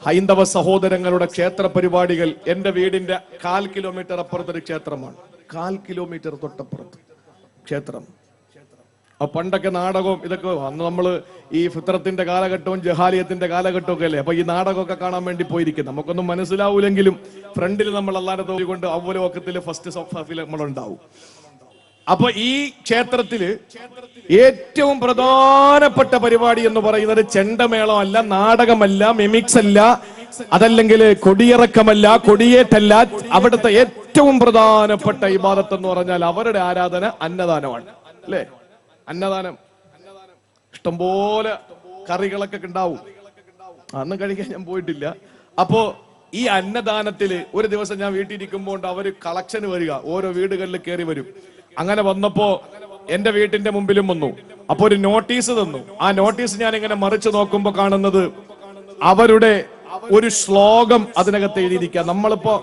ഹൈന്ദവ സഹോദരങ്ങളുടെ ക്ഷേത്ര പരിപാടികൾ എന്റെ വീടിന്റെ 1/4 കിലോമീറ്റർ അപ്പുറത്തൊരു ക്ഷേത്രമാണ്. 1/4 കിലോമീറ്റർ തൊട്ടപ്പുറത്ത് ക്ഷേത്രം. പണ്ടൊക്കെ നാടകവും ഇതൊക്കെ അന്ന് നമ്മള് ഈ ഫിത്രത്തിന്റെ കാലഘട്ടവും ജഹാലിയത്തിന്റെ കാലഘട്ടവും ഒക്കെ അല്ലേ. അപ്പൊ ഈ നാടകമൊക്കെ കാണാൻ വേണ്ടി പോയിരിക്കും. നമുക്കൊന്നും മനസ്സിലാവൂലെങ്കിലും ഫ്രണ്ടിൽ നമ്മൾ അല്ലാതെ തോന്നിക്കൊണ്ട് അവലോകത്തില് ഫസ്റ്റ് സഫിൽ നമ്മളുണ്ടാവും. അപ്പൊ ഈ ക്ഷേത്രത്തില് ഏറ്റവും പ്രധാനപ്പെട്ട പരിപാടി എന്ന് പറയുന്നത് ചെണ്ടമേളമല്ല, നാടകമല്ല, മിമിക്സ് അല്ല, അതല്ലെങ്കിൽ കൊടിയിറക്കമല്ല, കൊടിയേറ്റല്ല. അവിടുത്തെ ഏറ്റവും പ്രധാനപ്പെട്ട ഇബാദത്ത് എന്ന് പറഞ്ഞാൽ അവരുടെ ആരാധന അന്നദാനമാണ്. അല്ലേ? അന്നദാനം ഇഷ്ടംപോലെ കറികളൊക്കെ ഉണ്ടാവും. അന്ന് കഴിക്കാൻ ഞാൻ പോയിട്ടില്ല. അപ്പോ ഈ അന്നദാനത്തില് ഒരു ദിവസം ഞാൻ വീട്ടിലിരിക്കുമ്പോൾ അവര് കളക്ഷന് വരിക, ഓരോ വീടുകളിൽ കയറി വരും. അങ്ങനെ വന്നപ്പോ എന്റെ വീട്ടിന്റെ മുമ്പിലും വന്നു. അപ്പൊ ഒരു നോട്ടീസ് തന്നു. ആ നോട്ടീസ് ഞാൻ ഇങ്ങനെ മറിച്ച് നോക്കുമ്പോ കാണുന്നത് അവരുടെ ഒരു ശ്ലോകം അതിനകത്ത് എഴുതിയിരിക്കുക. നമ്മളിപ്പോ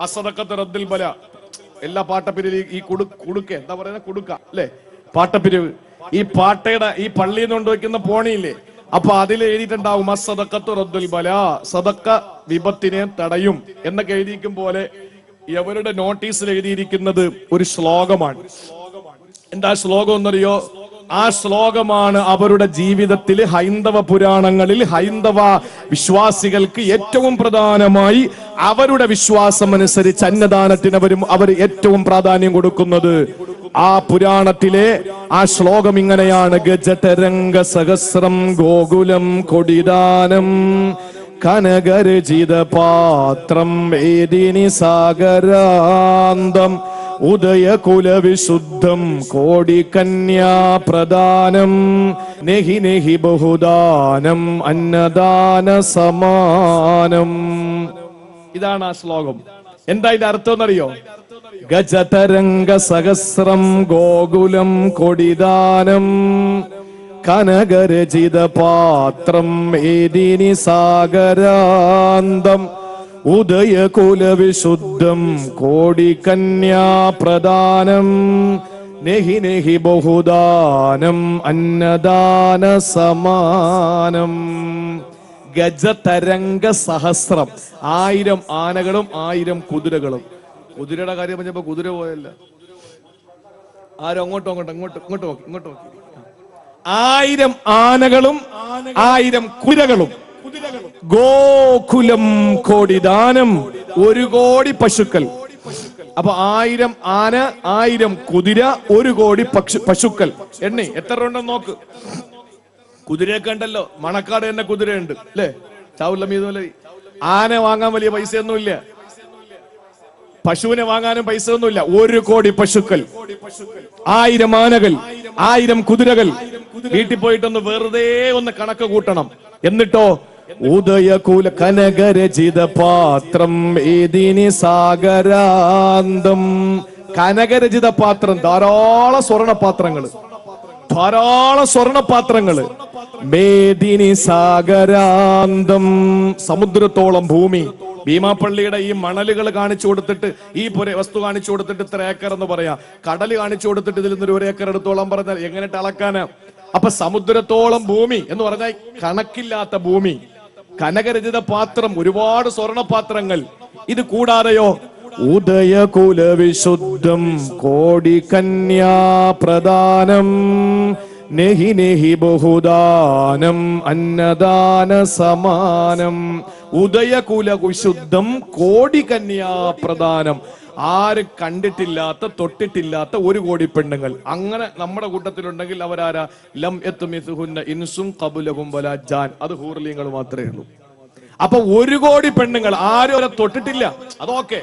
അസദഖത്ത് റദ്ദുൽ ബല എല്ലാ പാട്ടപ്പിരിവ് ഈ കുടുക്ക എന്താ പറയുക, കുടുക്ക അല്ലെ, പാട്ടപ്പിരിവ്. ഈ പാട്ടയുടെ ഈ പള്ളിയിൽ നിന്ന് കൊണ്ടുവയ്ക്കുന്ന പോണിയില്ലേ, അപ്പൊ അതിൽ എഴുതിയിട്ടുണ്ടാവും അസദഖത്ത് റദ്ദുൽ ബല, സദക്ക വിപത്തിനെ തടയും എന്നൊക്കെ എഴുതിയിരിക്കും പോലെ അവരുടെ നോട്ടീസിൽ എഴുതിയിരിക്കുന്നത് ഒരു ശ്ലോകമാണ്. എന്താ ശ്ലോകം എന്നറിയോ? ആ ശ്ലോകമാണ് അവരുടെ ജീവിതത്തിൽ ഹൈന്ദവ പുരാണങ്ങളിൽ ഹൈന്ദവ വിശ്വാസികൾക്ക് ഏറ്റവും പ്രധാനമായി അവരുടെ വിശ്വാസം അനുസരിച്ച് അന്നദാനത്തിന് അവർ ഏറ്റവും പ്രാധാന്യം കൊടുക്കുന്നത്. ആ പുരാണത്തിലെ ആ ശ്ലോകം ഇങ്ങനെയാണ്: ഗജതരംഗ സഹസ്രം ഗോകുലം കൊടിദാനം കനകരചിത പാത്രം വേദിനി സാഗരാന്തം ഉദയകുല വിശുദ്ധം കോടി കന്യാ പ്രദാനം നെഹി നെഹി ബഹുദാനം അന്നദാന സമാനം. ഇതാണ് ആ ശ്ലോകം. എന്താ ഇതിന്റെ അർത്ഥം എന്നറിയോ? ഗജതരംഗ സഹസ്രം ഗോകുലം കൊടിദാനം കനകരചിത പാത്രം ഏദിനി സാഗരാന്തം ഉദയകുല വിശുദ്ധം കോടി കന്യാ പ്രദാനം നെഹി നെഹി ബഹുദാനം അന്നദാന സമാനം. ഗജതരംഗ സഹസ്രം, 1000 ആനകളും 1000 കുതിരകളും. കുതിരയുടെ കാര്യം പറഞ്ഞപ്പോ കുതിര പോയല്ല, ആരും അങ്ങോട്ടും ഇങ്ങോട്ട് നോക്കി. 1000 ആനകളും 1000 കുതിരകളും. ഗോകുലം കോടിദാനം, 1 കോടി പശുക്കൾ. അപ്പൊ 1000 ആന, 1000 കുതിര, 1 കോടി പശുക്കൾ. എണ്ണി എത്ര ഉണ്ടെന്ന് നോക്ക്. കുതിരയൊക്കെ ഉണ്ടല്ലോ, മണക്കാട് തന്നെ കുതിരയുണ്ട് അല്ലേ, ചാവുല്ല. ആന വാങ്ങാൻ വലിയ പൈസയൊന്നുമില്ല, പശുവിനെ വാങ്ങാനും പൈസ ഒന്നുമില്ല. 1 കോടി പശുക്കൾ, 1000 ആനകൾ, 1000 കുതിരകൾ. വീട്ടിൽ പോയിട്ടൊന്ന് വെറുതെ ഒന്ന് കണക്ക് കൂട്ടണം. എന്നിട്ടോ ഉദയകുല കനകരചിത പാത്രം ഏദിനി സാഗരാന്തം. കനകരചിത പാത്രം, ധാരാളം സ്വർണപാത്രങ്ങള്. മേദിനി സാഗരാന്തം, സമുദ്രത്തോളം ഭൂമി. ഭീമാപ്പള്ളിയുടെ ഈ മണലുകൾ കാണിച്ചു കൊടുത്തിട്ട്, ഈ വസ്തു കാണിച്ചു കൊടുത്തിട്ട് ഇത്ര ഏക്കർ എന്ന് പറയാ, കടല് കാണിച്ചു കൊടുത്തിട്ട് ഇതിൽ നിന്നൊരു 1 ഏക്കർ എടുത്തോളം പറഞ്ഞാൽ എങ്ങനെ അളക്കാന്? അപ്പൊ സമുദ്രത്തോളം ഭൂമി എന്ന് പറഞ്ഞാൽ കണക്കില്ലാത്ത ഭൂമി. കനകരചിത പാത്രം, ഒരുപാട് സ്വർണപാത്രങ്ങൾ. ഇത് കൂടാതെയോ ഉദയകുല വിശുദ്ധം കോടി കന്യാ പ്രദാനം നെഹി നെഹി ബഹുദാനം അന്നദാന സമാനം. ഉദയകുല വിശുദ്ധം കോടി കന്യാ പ്രദാനം. ആരും കണ്ടിട്ടില്ലാത്ത തൊട്ടിട്ടില്ലാത്ത 1 കോടി പെണ്ണുങ്ങൾ. അങ്ങനെ നമ്മുടെ കൂട്ടത്തിലുണ്ടെങ്കിൽ അവരാരാ? ലം യത്മിസുഹുന്ന ഇൻസും ഖബലഹും വലാ ജാൻ. അത് ഹൂർലിങ്ങൾ മാത്രമേ ഉള്ളൂ. അപ്പൊ 1 കോടി പെണ്ണുങ്ങൾ, ആരും അവരെ തൊട്ടിട്ടില്ല, അതൊക്കെ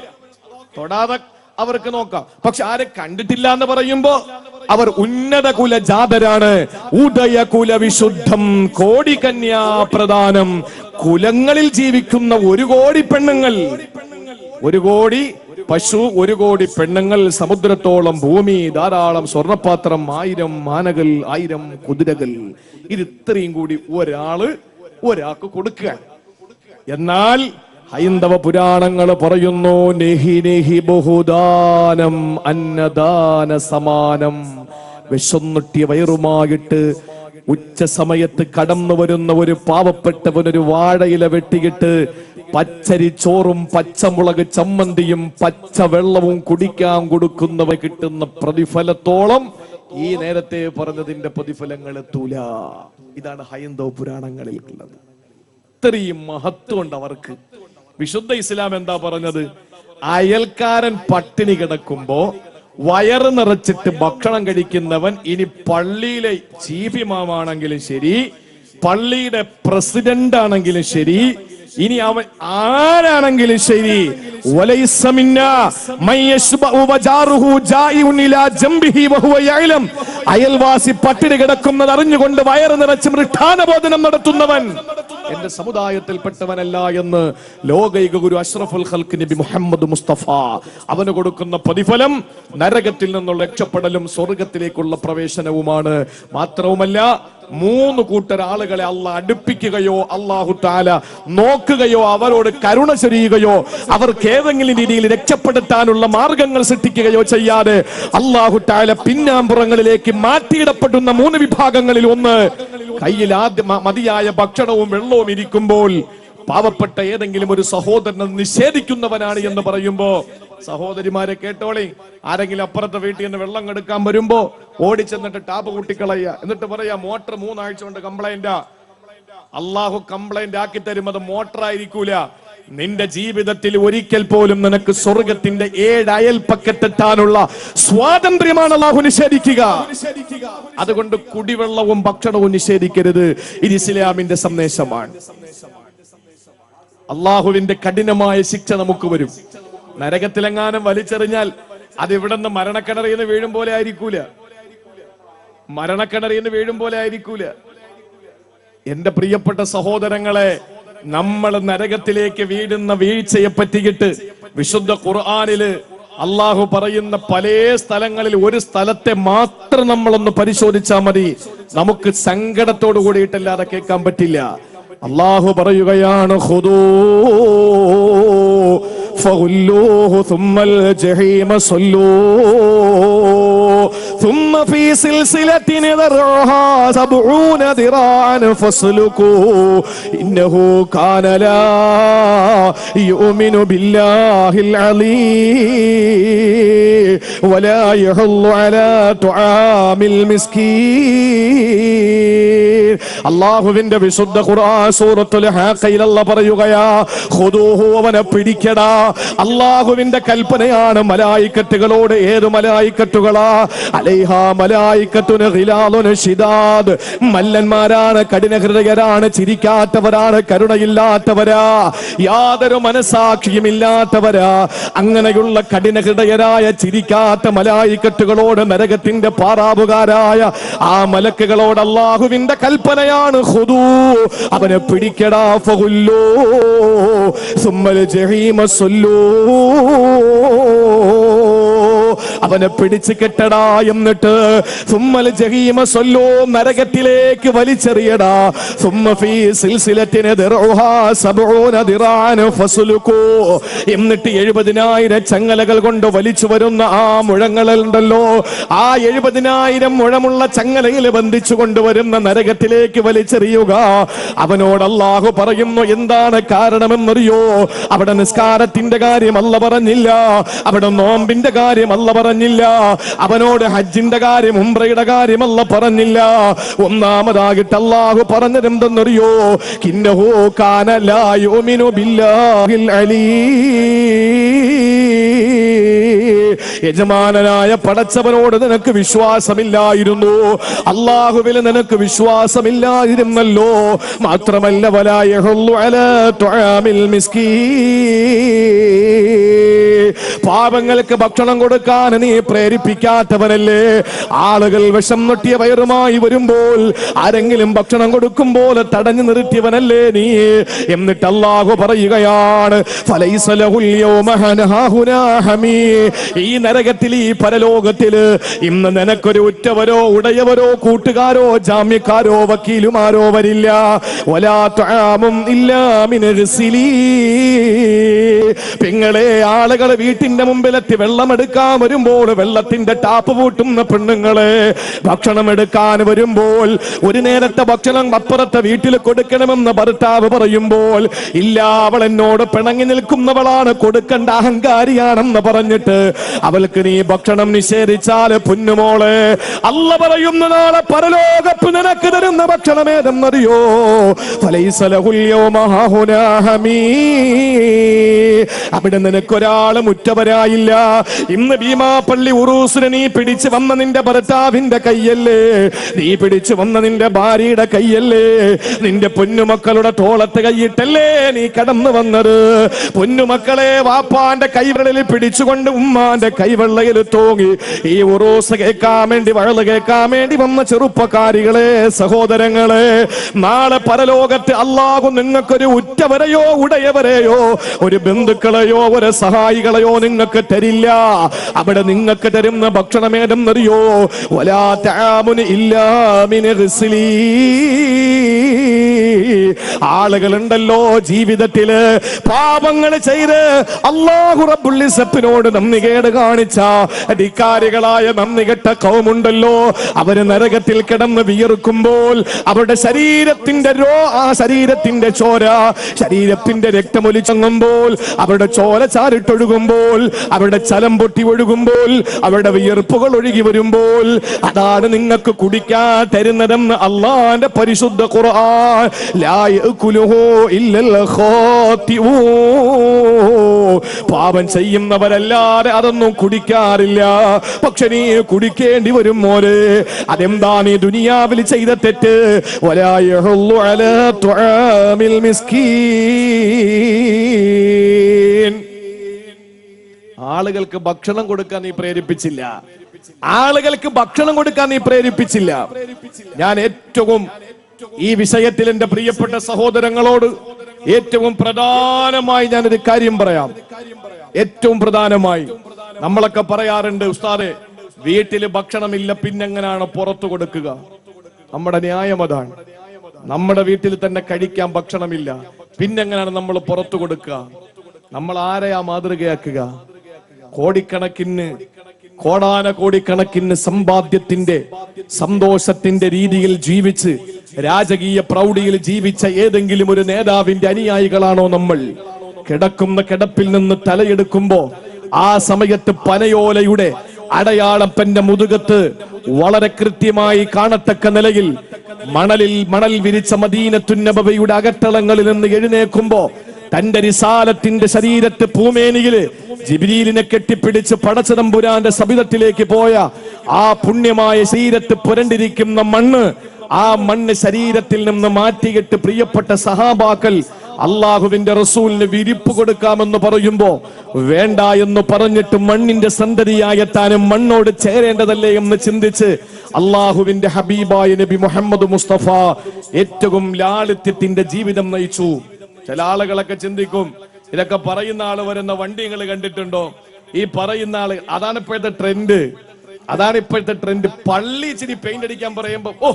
തൊടാതെ അവർക്ക് നോക്കാം. പക്ഷെ ആരെ കണ്ടിട്ടില്ല എന്ന് പറയുമ്പോ അവർ ഉന്നത കുല ജാതരാണ്. ഉദയകുല വിശുദ്ധം കോടി കന്യാ പ്രദാനം. കുലങ്ങളിൽ ജീവിക്കുന്ന 1 കോടി പെണ്ണുങ്ങൾ, 1 കോടി പശു, 1 കോടി പെണ്ണുങ്ങൾ, സമുദ്രത്തോളം ഭൂമി, ധാരാളം സ്വർണപാത്രം, 1000 ആനകൾ, 1000 കുതിരകൾ. ഇത് ഇത്രയും കൂടി ഒരാൾക്ക് കൊടുക്കുക. എന്നാൽ ഹൈന്ദവ പുരാണങ്ങൾ പറയുന്നു നെഹി നെഹി ബഹുദാനം അന്നദാന സമാനം. വിശന്നിട്ടിയ വയറുമായിട്ട് ഉച്ച സമയത്ത് കടന്നു വരുന്ന ഒരു പാവപ്പെട്ടവനൊരു വാഴയില വെട്ടിയിട്ട് പച്ചരി ചോറും പച്ചമുളക് ചമ്മന്തിയും പച്ച വെള്ളവും കുടിക്കാൻ കൊടുക്കുന്നവ കിട്ടുന്ന പ്രതിഫലത്തോളം ഈ നേരത്തെ പറഞ്ഞതിന്റെ പ്രതിഫലങ്ങൾ എത്തൂല. ഇതാണ് ഹൈന്ദവ പുരാണങ്ങളിൽ ഉള്ളത്. ഇത്രയും മഹത്വമുണ്ട് അവർക്ക്. വിശുദ്ധ ഇസ്ലാം എന്താ പറഞ്ഞത്? അയൽക്കാരൻ പട്ടിണി കിടക്കുമ്പോ വയറ് നിറച്ചിട്ട് ഭക്ഷണം കഴിക്കുന്നവൻ ഇനി പള്ളിയിലെ ചീഫ് ഇമാമാണെങ്കിലും ശരി, പള്ളിയുടെ പ്രസിഡന്റ് ആണെങ്കിലും ശരി, ഇനി അവൻ ആരാണെങ്കിലും ശരി, അയൽവാസി പട്ടിണി കിടക്കുന്നത് അറിഞ്ഞുകൊണ്ട് വയറ് നിറച്ച് മൃഷ്ടാനഭോജനം നടത്തുന്നവൻ എന്റെ സമുദായത്തിൽപ്പെട്ടവനല്ല എന്ന് ലോകൈക ഗുരു അഷ്റഫുൽ ഖൽഖ് നബി മുഹമ്മദ് മുസ്തഫ. അവന് കൊടുക്കുന്ന പ്രതിഫലം നരകത്തിൽ നിന്നുള്ള രക്ഷപ്പെടലും സ്വർഗത്തിലേക്കുള്ള പ്രവേശനവുമാണ്. മാത്രവുമല്ല, 3 കൂട്ടർ ആളുകളെ അള്ളാഹ് അടുപ്പിക്കുകയോ അല്ലാഹു തആല നോക്കുകയോ അവരോട് കരുണ ചൊരിയുകയോ അവർക്ക് ഏതെങ്കിലും രീതിയിൽ രക്ഷപ്പെടുത്താനുള്ള മാർഗങ്ങൾ സൃഷ്ടിക്കുകയോ ചെയ്യാതെ അല്ലാഹു തആല പിന്നാമ്പുറങ്ങളിലേക്ക് മാറ്റിയിടപ്പെടുന്ന 3 വിഭാഗങ്ങളിൽ ഒന്ന്, കയ്യിൽ ആദ്യം മതിയായ ഭക്ഷണവും വെള്ളവും ഇരിക്കുമ്പോൾ പാവപ്പെട്ട ഏതെങ്കിലും ഒരു സഹോദരനെ നിഷേധിക്കുന്നവനാണ് എന്ന് പറയുമ്പോ, സഹോദരിമാരെ കേട്ടോളി, ആരെങ്കിലും അപ്പുറത്തെ വീട്ടിൽ നിന്ന് വെള്ളം എടുക്കാൻ വരുമ്പോ ഓടിച്ചെന്നിട്ട് ടാപ്പ് കൂട്ടിക്കളയുക, എന്നിട്ട് പറയാ മോട്ടർ 3 ആഴ്ച കൊണ്ട് കംപ്ലൈന്റാ. അള്ളാഹു കംപ്ലൈന്റ് ആക്കി തരും, അത് മോട്ടർ ആയിരിക്കൂല. നിന്റെ ജീവിതത്തിൽ ഒരിക്കൽ പോലും നിനക്ക് സ്വർഗത്തിന്റെ 7 അയൽപ്പക്കത്തെത്താനുള്ള സ്വാതന്ത്ര്യമാണ് അള്ളാഹു നിഷേധിക്കുക. അതുകൊണ്ട് കുടിവെള്ളവും ഭക്ഷണവും നിഷേധിക്കരുത്. ഇത് ഇസ്ലാമിന്റെ സന്ദേശമാണ്. അള്ളാഹുവിന്റെ കഠിനമായ ശിക്ഷ നമുക്ക് വരും. നരകത്തിലെങ്ങാനും വലിച്ചെറിഞ്ഞാൽ അത് ഇവിടുന്ന് മരണക്കിണറിന്ന് വീഴും പോലെ ആയിരിക്കൂല. മരണക്കിണറിന്ന് വീഴും പോലെ ആയിരിക്കൂല. എന്റെ പ്രിയപ്പെട്ട സഹോദരങ്ങളെ, നമ്മൾ നരകത്തിലേക്ക് വീഴുന്ന വീഴ്ചയെ പറ്റിയിട്ട് വിശുദ്ധ ഖുർആനില് അള്ളാഹു പറയുന്ന പല സ്ഥലങ്ങളിൽ ഒരു സ്ഥലത്തെ മാത്രം നമ്മളൊന്ന് പരിശോധിച്ചാൽ മതി, നമുക്ക് സങ്കടത്തോടു കൂടിയിട്ടല്ലാതെ കേൾക്കാൻ പറ്റില്ല. അള്ളാഹു പറയുകയാണ്, ഖുദൂ ഫഗുല്ലൂഹു സുമ്മൽ ജഹീമ സല്ലൂ ثم في سلسلة ذرعها 70 ذراعا فاسلكوه إنه كان لا يؤمن بالله العظيم ولا يحض على طعام المسكين. അല്ലാഹുവിന്റെ വിശുദ്ധ ഖുർആൻ സൂറത്തുൽ ഹാഖയിൽ അല്ലാഹു പറയുകയാ, ഖുദൂഹു, അവനെ പിടിക്കടാ. അല്ലാഹുവിന്റെ കൽപ്പനയാണ് മലായിക്കത്തുകളോട്. ഏത് മലായിക്കത്തുകളാ? അലൈഹാ മലായിക്കത്തുൻ ഗിലാദുൻ ശിദാദ്. മല്ലന്മാരാണ്, കഠിന ഹൃദയരാണ്, ചിരിക്കാത്തവരാണ്, കരുണയില്ലാത്തവരാ, യാതൊരു മനസാക്ഷിയും ഇല്ലാത്തവരാ. അങ്ങനെയുള്ള കഠിന ഹൃദയരായ ചിരിക്കാത്ത മലായിക്കത്തുകളോട്, നരകത്തിന്റെ പാറാവുകാരായ ആ മലക്കുകളോട് അല്ലാഹുവിന്റെ കൽപ്പനയാണ്, ഖുദൂ, അവനെ പിടിക്കടാ. ഫഗുല്ലൂ സുമ്മൽ ജഹീമ സല്ലൂ, അവനെ പിടിച്ചു കെട്ടടാ. എന്നിട്ട് സുമ്മൽ ജഹീമ സല്ലൂ, നരകത്തിലേക്ക് വലിച്ചെറിയടാ. സുമ്മ ഫീ സിൽസിലത്തിൻ ദർഉഹാ 70 ദിറാൻ ഫസ്ലുകൂ, എന്നിട്ട് 70,000 ചങ്ങലകൾ കൊണ്ട് വലിച്ചു വരുന്ന ആ മുഴങ്ങളുണ്ടല്ലോ, ആ 70,000 മുഴമുള്ള ചങ്ങലയിൽ ബന്ധിച്ചു കൊണ്ടുവരുന്ന നരകത്തിലേക്ക് വലിച്ചെറിയുക. അവനോട് അല്ലാഹു പറയുന്നു, എന്താണ് കാരണമെന്നറിയോ? അവിടെ നിസ്കാരത്തിന്റെ കാര്യം അല്ല പറഞ്ഞില്ല, അവിടെ നോമ്പിന്റെ കാര്യം അല്ല പറഞ്ഞില്ല, അവനോട് ഹജ്ജിന്റെ കാര്യം ഉംറയുടെ കാര്യം അല്ല പറഞ്ഞില്ല. ഒന്നാമതായിട്ട് അല്ലാഹു പറഞ്ഞത് എന്തെന്നറിയോ? ഇന്നഹു കാന ലാ യുമിനു ബില്ലാഹിൽ അലീം. യജമാനനായ പടച്ചവനോട് നിനക്ക് വിശ്വാസമില്ലായിരുന്നു, അല്ലാഹുവിൽ നിനക്ക് വിശ്വാസമില്ലായിരുന്നല്ലോ. മാത്രമല്ല വലാ യഹുല്ലു അലാ തുആമിൽ മിസ്കീൻ, പാപങ്ങൾക്ക് ഭക്ഷണം കൊടുക്കാൻ നീ പ്രേരിപ്പിക്കാത്തവനല്ലേ. ആളുകൾ വിഷം നൊട്ടിയ വയറുമായി വരുമ്പോൾ ആരെങ്കിലും ഭക്ഷണം കൊടുക്കുമ്പോൾ തടഞ്ഞു നിർത്തിയവനല്ലേ നീ. എന്നിട്ട് അല്ലാഹു പറയുകയാണ്, ഫലൈസ ലഹുൽ യൗമ ഹനാഹുനാ ഹമീ, ഈ നരകത്തിൽ, ഈ പരലോകത്തില് ഇന്ന് നിനക്കൊരു ഉറ്റവരോ ഉടയവരോ കൂട്ടുകാരോ ജാമ്യക്കാരോ വക്കീലുമാരോ വരില്ല. വലാ തുആമും ഇല്ലാ മിൻ ഗിസ്ലീ, പെങ്ങളെ, ആളുകൾ വീട്ടിന്റെ വീടിന്റെ മുമ്പിലെത്തി വെള്ളമെടുക്കാൻ വരുമ്പോൾ വെള്ളത്തിന്റെ ടാപ്പ് പൂട്ടുന്ന പെണ്ണുങ്ങളെ, ഭക്ഷണം എടുക്കാൻ വരുമ്പോൾ ഒരു നേരത്തെ ഭക്ഷണം അപ്പുറത്തെ വീട്ടിൽ കൊടുക്കണമെന്ന് ഭർത്താവ് പറയുമ്പോൾ ഇല്ല, അവൾ എന്നോട് പിണങ്ങി നിൽക്കുന്നവളാണ്, കൊടുക്കേണ്ട അഹങ്കാരിയാണെന്ന് പറഞ്ഞിട്ട് അവൾക്ക് നീ ഭക്ഷണം നിഷേധിച്ചാൽ പൊന്നുമോളെ, അല്ല പറയുന്ന നാളെ പരലോകത്ത് നിനക്ക് തരുന്ന ഭക്ഷണം ഏതെന്നറിയോ? അവിടെ നിനക്കൊരാളും ഉറ്റവരായില്ല. ഇന്ന് ഭീമാപ്പള്ളി ഉറൂസിന് നീ പിടിച്ചു വന്ന നിന്റെ ഭർത്താവിന്റെ കൈയല്ലേ, നീ പിടിച്ചു വന്ന നിന്റെ ഭാര്യയുടെ കൈയല്ലേ, നിന്റെ പൊന്നുമക്കളുടെ തോളത്ത് കൈയിട്ടല്ലേ നീ കടന്നു വന്നത്. പൊന്നുമക്കളെ വാപ്പാന്റെ കൈവെള്ളയിൽ പിടിച്ചുകൊണ്ട് ഉമ്മാന്റെ കൈവെള്ളയിൽ തൂങ്ങി ഈ ഉറൂസ് കേൾക്കാൻ വേണ്ടി, വഴല് കേൾക്കാൻ വേണ്ടി വന്ന ചെറുപ്പക്കാരികളെ, സഹോദരങ്ങളെ, നാളെ പരലോകത്ത് അല്ലാഹു നിങ്ങൾക്കൊരു ഉറ്റവരെയോ ഉടയവരെയോ ഒരു ബന്ധുക്കളെയോ ഒരു സഹായികളെയോ നിങ്ങൾക്ക് തരില്ല. അവിടെ നിങ്ങൾക്ക് തരുന്ന ഭക്ഷണം ഏതെന്നറിയോ? വലാ തആമുന ഇല്ലാ മിൻ ഗിസ്ലി. ആളുകളുണ്ടല്ലോ ജീവിതത്തില് പാപങ്ങൾ ചെയ്ത് അല്ലാഹു റബ്ബുൽ ഇസ്സത്തിനോട് നന്ദികേട് കാണിച്ച അധികാരികളായ നന്ദികെട്ട കൗമുണ്ടല്ലോ, അവര് നരകത്തിൽ കിടന്ന് വിയർക്കുമ്പോൾ അവരുടെ ശരീരത്തിന്റെ ശരീരത്തിന്റെ ചോര, ശരീരത്തിന്റെ രക്തമൊലിച്ചങ്ങുമ്പോൾ, അവരുടെ ചോര ചാരിട്ടൊഴുകുമ്പോൾ, അവരുടെ ചലം പൊട്ടി ഒഴുകുമ്പോൾ, അവരുടെ വിയർപ്പുകൾ ഒഴുകി വരുമ്പോൾ അതാണ് നിങ്ങൾക്ക് കുടിക്കാൻ തരുന്നതെന്ന് അള്ളാന്റെ പരിശുദ്ധ ഖുർആൻ. ലാ യഅകുലുഹു ഇല്ലൽ ഖാതിഊൻ. പാപം ചെയ്യുന്നവരല്ലാതെ അതൊന്നും കുടിക്കാറില്ല. പക്ഷെ നീ കുടിക്കേണ്ടി വരും മോനെ. അതെന്താണ് ഈ ദുനിയാവിൽ ചെയ്ത തെറ്റ്? വലാ യഹുല്ലു അലാ തുആമിൽ മിസ്കീൻ. ആളുകൾക്ക് ഭക്ഷണം കൊടുക്കാൻ നീ പ്രേരിപ്പിച്ചില്ല. ആളുകൾക്ക് ഭക്ഷണം കൊടുക്കാൻ നീ പ്രേരിപ്പിച്ചില്ല. ഞാൻ ഏറ്റവും ഈ വിഷയത്തിൽ എന്റെ പ്രിയപ്പെട്ട സഹോദരങ്ങളോട് ഏറ്റവും പ്രധാനമായി ഞാനൊരു കാര്യം പറയാം. ഏറ്റവും പ്രധാനമായി നമ്മളൊക്കെ പറയാറുണ്ട്, ഉസ്താദേ വീട്ടില് ഭക്ഷണമില്ല പിന്നെങ്ങനെയാണ് പുറത്തു കൊടുക്കുക? നമ്മുടെ ന്യായം അതാണ്. നമ്മുടെ വീട്ടിൽ തന്നെ കഴിക്കാൻ ഭക്ഷണമില്ല, പിന്നെങ്ങനെയാണ് നമ്മൾ പുറത്തു കൊടുക്കുക? നമ്മൾ ആരെയാ മാതൃകയാക്കുക? കോടിക്കണക്കിന് കോടിക്കണക്കിന് സമ്പാദ്യത്തിന്റെ സന്തോഷത്തിന്റെ രീതിയിൽ ജീവിച്ച് രാജകീയ പ്രൗഢിയിൽ ജീവിച്ച ഏതെങ്കിലും ഒരു നേതാവിന്റെ അനുയായികളാണോ നമ്മൾ? കിടക്കുന്ന കിടപ്പിൽ നിന്ന് തലയെടുക്കുമ്പോ ആ സമയത്ത് പനയോലയുടെ അടയാളപ്പന്റെ മുതുകത്ത് വളരെ കൃത്യമായി കാണത്തക്ക നിലയിൽ മണൽ വിരിച്ച മദീനത്തുൻ നബവിയുടെ അകത്തളങ്ങളിൽ നിന്ന് എഴുന്നേൽക്കുമ്പോ തന്റെ റിസാലത്തിന്റെ ശരീരത്ത് പൂമേനിയില് ജിബ്രീലിനെ കെട്ടിപ്പിടിച്ച് പടച്ചതമ്പുരാന്റെ സബിതത്തിലേക്ക് പോയ ആ പുണ്യമായ ശരീരത്ത് പുരണ്ടിരിക്കുന്ന മണ്ണ്, ആ മണ്ണ് ശരീരത്തിൽ നിന്ന് മാറ്റിയിട്ട് പ്രിയപ്പെട്ട സഹാബാക്കൾ അള്ളാഹുവിന്റെ റസൂലിന് വിരിപ്പ് കൊടുക്കാമെന്ന് പറയുമ്പോ വേണ്ട എന്ന് പറഞ്ഞിട്ട് മണ്ണിന്റെ സന്തതിയായ താനും മണ്ണോട് ചേരേണ്ടതല്ലേ എന്ന് ചിന്തിച്ച് അള്ളാഹുവിന്റെ ഹബീബായ നബി മുഹമ്മദ് മുസ്തഫ ഏറ്റവും ലാളിത്യത്തിന്റെ ജീവിതം നയിച്ചു. ചില ആളുകളൊക്കെ ചിന്തിക്കും, ഇതൊക്കെ പറയുന്ന ആള് വരുന്ന വണ്ടി നിങ്ങൾ കണ്ടിട്ടുണ്ടോ? ഈ പറയുന്ന ആള് അതാണ് ഇപ്പോഴത്തെ ട്രെൻഡ്. പള്ളി ഇച്ചിരി പെയിന്റ് അടിക്കാൻ പറയുമ്പോ ഓ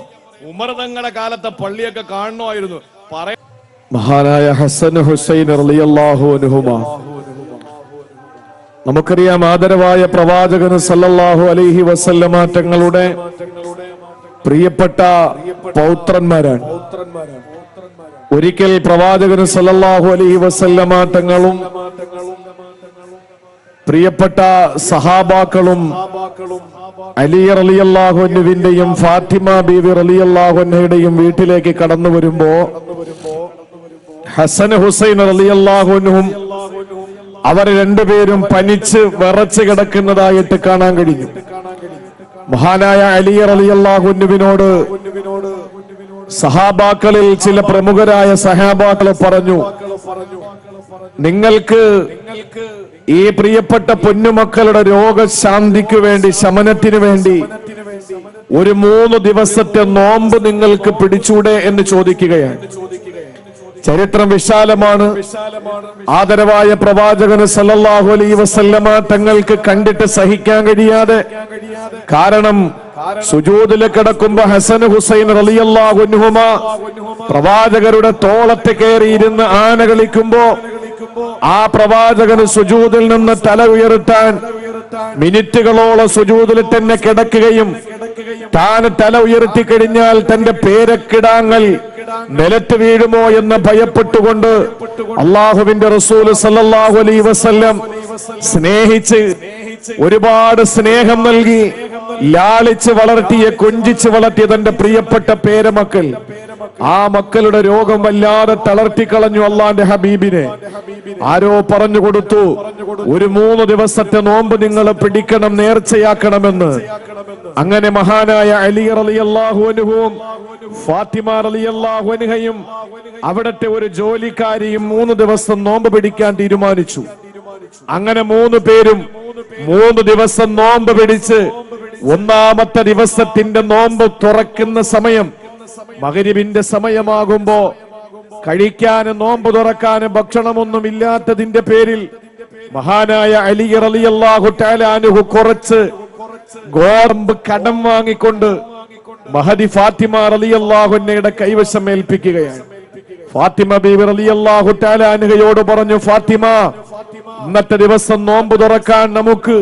ഉമർ തങ്ങളുടെ കാലത്തെ പള്ളിയൊക്കെ കാണണമായിരുന്നു. മഹാനായ ഹസൻ ഹുസൈൻ റളിയല്ലാഹു അൻഹുമാ, നമുക്കറിയാം ആദരവായ പ്രവാചകൻ സല്ലല്ലാഹു അലൈഹി വസല്ലമ തങ്ങളുടെ പ്രിയപ്പെട്ട പൗത്രന്മാരാണ്. ഒരിക്കൽ പ്രവാചകൻ സല്ലല്ലാഹു അലൈഹി വസല്ലമ തങ്ങളും പ്രിയപ്പെട്ട സഹാബാക്കളും അലി റളിയല്ലാഹു അൻഹുവിന്റെയും ഫാത്തിമ ബീവി റളിയല്ലാഹു അൻഹയുടെയും വീട്ടിലേക്ക് കടന്നു വരുമ്പോ ഹസൻ ഹുസൈൻ റളിയല്ലാഹു അൻഹും അവർ രണ്ടുപേരും പനിച്ച് വിറച്ച് കിടക്കുന്നതായിട്ട് കാണാൻ കഴിഞ്ഞു. മഹാനായ അലി റളിയല്ലാഹു അൻഹുവിനോട് സഹാബാക്കളിൽ ചില പ്രമുഖരായ സഹാബാക്കൾ പറഞ്ഞു, നിങ്ങൾക്ക് ഈ പ്രിയപ്പെട്ട പൊന്നുമക്കളുടെ രോഗശാന്തിക്ക് വേണ്ടി, ശമനത്തിന് വേണ്ടി ഒരു 3 ദിവസത്തെ നോമ്പ് നിങ്ങൾക്ക് പിടിച്ചൂടെ എന്ന് ചോദിക്കുകയാണ്. ചരിത്രം വിശാലമാണ്. ആദരവായ പ്രവാചകൻ സല്ലല്ലാഹു അലൈഹി വസല്ലമ തങ്ങൾക്ക് കണ്ടിട്ട് സഹിക്കാൻ കഴിയാതെ, കാരണം സുജൂദിൽ കിടക്കുമ്പോ ഹസൻ ഹുസൈൻ റളിയല്ലാഹു അൻഹുമാ പ്രവാചകരുടെ തോളത്ത് കയറിയിരുന്ന് ആന കളിക്കുമ്പോ ആ പ്രവാചകന് സുജൂദിൽ നിന്ന് തല ഉയർത്താൻ മിനിറ്റുകളോളം സുജൂദിൽ തന്നെ കിടക്കുകയും താൻ തല ഉയർത്തി കഴിഞ്ഞാൽ തന്റെ പേരക്കിടാങ്ങൾ നിലത്ത് വീഴുമോ എന്ന് ഭയപ്പെട്ടുകൊണ്ട് അള്ളാഹുവിന്റെ റസൂല് സല്ലല്ലാഹു അലൈഹി വസല്ലം സ്നേഹിച്ച് ഒരുപാട് സ്നേഹം നൽകി ലാളിച്ച് വളർത്തിയ കൊഞ്ചിച്ച് വളർത്തിയ തന്റെ പ്രിയപ്പെട്ട പേരമക്കൾ, ആ മക്കളുടെ രോഗം വല്ലാതെ തളർത്തിക്കളഞ്ഞു അള്ളാന്റെ ഹബീബിനെ. ആരോ പറഞ്ഞു കൊടുത്തു, ഒരു 3 ദിവസത്തെ നോമ്പ് നിങ്ങൾ പിടിക്കണം, നേർച്ചയാക്കണമെന്ന്. അങ്ങനെ മഹാനായ അലി റളിയല്ലാഹു അൻഹുവും ഫാത്തിമ റളിയല്ലാഹു അൻഹയും അവിടത്തെ ഒരു ജോലിക്കാരിയും 3 ദിവസം നോമ്പ് പിടിക്കാൻ തീരുമാനിച്ചു. അങ്ങനെ 3 പേരും 3 ദിവസം നോമ്പ് പിടിച്ച് 1-ാമത്തെ ദിവസത്തിന്റെ നോമ്പ് തുറക്കുന്ന സമയം മഗ്‌രിബിന്റെ സമയമാകുമ്പോ കഴിക്കാനും നോമ്പ് തുറക്കാനും ഭക്ഷണമൊന്നും ഇല്ലാത്തതിന്റെ പേരിൽ മഹാനായ അലി റളിയല്ലാഹു തആല അൻഹു കുറച്ച് ഗോതമ്പ് കടം വാങ്ങിക്കൊണ്ട് മഹദി ഫാത്തിമ റളിയല്ലാഹു അൻഹയുടെ കൈവശം ഏൽപ്പിക്കുകയാണ്. ഫാത്തിമ ബീവി റളിയല്ലാഹു തആല അൻഹയോട് പറഞ്ഞു, ഫാത്തിമ, ഇന്നത്തെ ദിവസം നോമ്പ് തുറക്കാൻ നമുക്ക്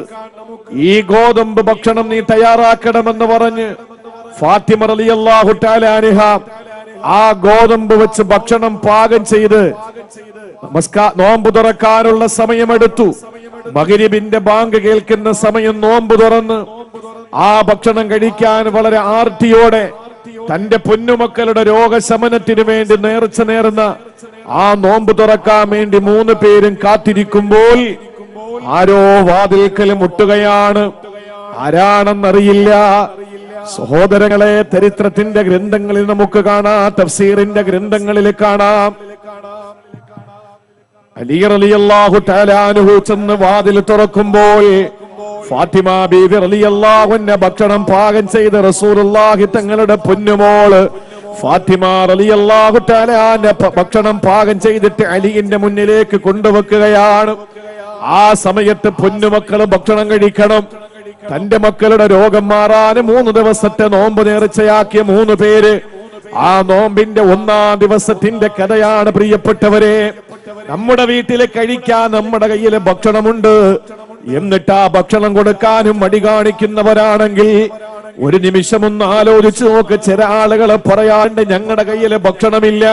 ഈ ഗോതമ്പ് ഭക്ഷണം നീ തയ്യാറാക്കണമെന്ന് പറഞ്ഞ് ഫാത്തിമ റളിയല്ലാഹു തആല അൻഹ ആ ഗോതമ്പ് വെച്ച് ഭക്ഷണം പാകം ചെയ്ത് നോമ്പ് തുറക്കാനുള്ള സമയമെടുത്തു. മഗ്‌രിബിന്റെ ബാങ്ക് കേൾക്കുന്ന സമയം നോമ്പ് തുറന്ന് ആ ഭക്ഷണം കഴിക്കാൻ വളരെ ആർത്തിയോടെ തന്റെ പൊന്നുമക്കളുടെ രോഗശമനത്തിന് വേണ്ടി നേർച്ച നേർന്ന ആ നോമ്പ് തുറക്കാൻ വേണ്ടി 3 പേരും കാത്തിരിക്കുമ്പോൾ ആരോ വാതിൽക്കൽ മുട്ടുകയാണ്. ആരാണെന്നറിയില്ല. സഹോദരങ്ങളെ, ചരിത്രത്തിന്റെ ഗ്രന്ഥങ്ങളിൽ നമുക്ക് കാണാം, തഫ്സീറിന്റെ ഗ്രന്ഥങ്ങളിൽ കാണാം. അലി റളിയല്ലാഹു തആല അൻഹു ചെന്ന് വാതിൽ തുറക്കുമ്പോൾ ഫാത്തിമ ബീവി റളിയല്ലാഹു അൻഹ ഭക്ഷണം പാകം ചെയ്ത് റസൂലുള്ളാഹി തങ്ങളുടെ പൊന്നുമോള് ഫാത്തിമ റളിയല്ലാഹു തആല അൻഹ ഭക്ഷണം പാകം ചെയ്തിട്ട് അലിയുടെ മുന്നിലേക്ക് കൊണ്ടുവെക്കുകയാണ്. ആ സമയത്ത് പൊന്നുമക്കള് ഭക്ഷണം കഴിക്കണം. തന്റെ മക്കളുടെ രോഗം മാറാൻ 3 ദിവസത്തെ നോമ്പ് നേർച്ചയാക്കിയ 3 പേര്. ആ നോമ്പിന്റെ 1-ാം ദിവസത്തിന്റെ കഥയാണ് പ്രിയപ്പെട്ടവരെ. നമ്മുടെ വീട്ടില് കഴിക്കാൻ നമ്മുടെ കയ്യില് ഭക്ഷണമുണ്ട്, എന്നിട്ട് ആ ഭക്ഷണം കൊടുക്കാനും മടി കാണിക്കുന്നവരാണെങ്കിൽ ഒരു നിമിഷം ഒന്ന് ആലോചിച്ചു നോക്ക്. ചില ആളുകൾ പറയാണ്ട് ഞങ്ങളുടെ കയ്യില് ഭക്ഷണമില്ല,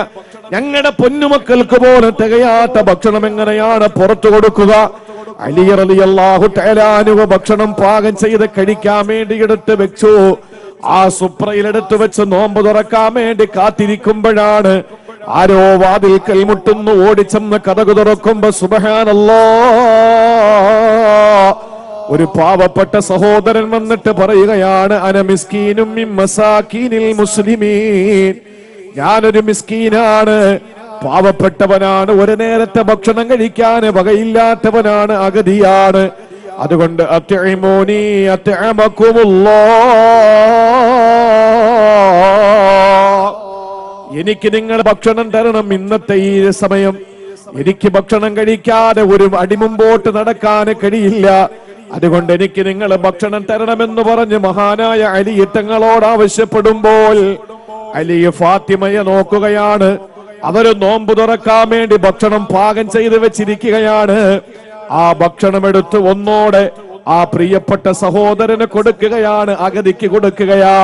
ഞങ്ങളുടെ പൊന്നുമക്കൾക്ക് പോലും തികയാത്ത ഭക്ഷണം എങ്ങനെയാണ് പുറത്തു കൊടുക്കുക? അലി റളിയല്ലാഹു തആല അൻഹു ഭക്ഷണം പാകം ചെയ്ത് കഴിക്കാൻ വേണ്ടി എടുത്ത് വെച്ചു. ആ സുപ്രയിലെടുത്ത് വെച്ച് നോമ്പ് തുറക്കാൻ വേണ്ടി കാത്തിരിക്കുമ്പോഴാണ് ആരോ വാതിൽക്കൽ മുട്ടുന്നു. ഓടിച്ചെന്ന് കതക് തുറക്കുമ്പോ സുബ്ഹാനല്ലാഹ്, ഒരു പാവപ്പെട്ട സഹോദരൻ വന്നിട്ട് പറയുകയാണ്, അന മിസ്കീനും മിൻ മസാകീനിൽ മുസ്ലിമീൻ, ഞാനൊരു മിസ്കീനാണ്, പാവപ്പെട്ടവനാണ്, ഒരു നേരത്തെ ഭക്ഷണം കഴിക്കാൻ വകയില്ലാത്തവനാണ്, അഗതിയാണ്. അതുകൊണ്ട് അത്ഇമൂനി അത്അമകുമുല്ലാഹ്, എനിക്ക് നിങ്ങൾ ഭക്ഷണം തരണം. ഇന്നത്തെ ഈ സമയം എനിക്ക് ഭക്ഷണം കഴിക്കാതെ ഒരു അടി മുമ്പോട്ട് നടക്കാൻ കഴിയില്ല. അതുകൊണ്ട് എനിക്ക് നിങ്ങൾ ഭക്ഷണം തരണമെന്ന് പറഞ്ഞ് മഹാനായ അലി തങ്ങളോട് ആവശ്യപ്പെടുമ്പോൾ അലി ഫാത്തിമയെ നോക്കുകയാണ്. അവര് നോമ്പ് തുറക്കാൻ വേണ്ടി ഭക്ഷണം പാകം ചെയ്ത് വെച്ചിരിക്കുകയാണ്. ആ ഭക്ഷണം എടുത്ത് ഒന്നോടെ ആ പ്രിയപ്പെട്ട സഹോദരന് കൊടുക്കുകയാണ്, അഗതിക്ക് കൊടുക്കുകയാ.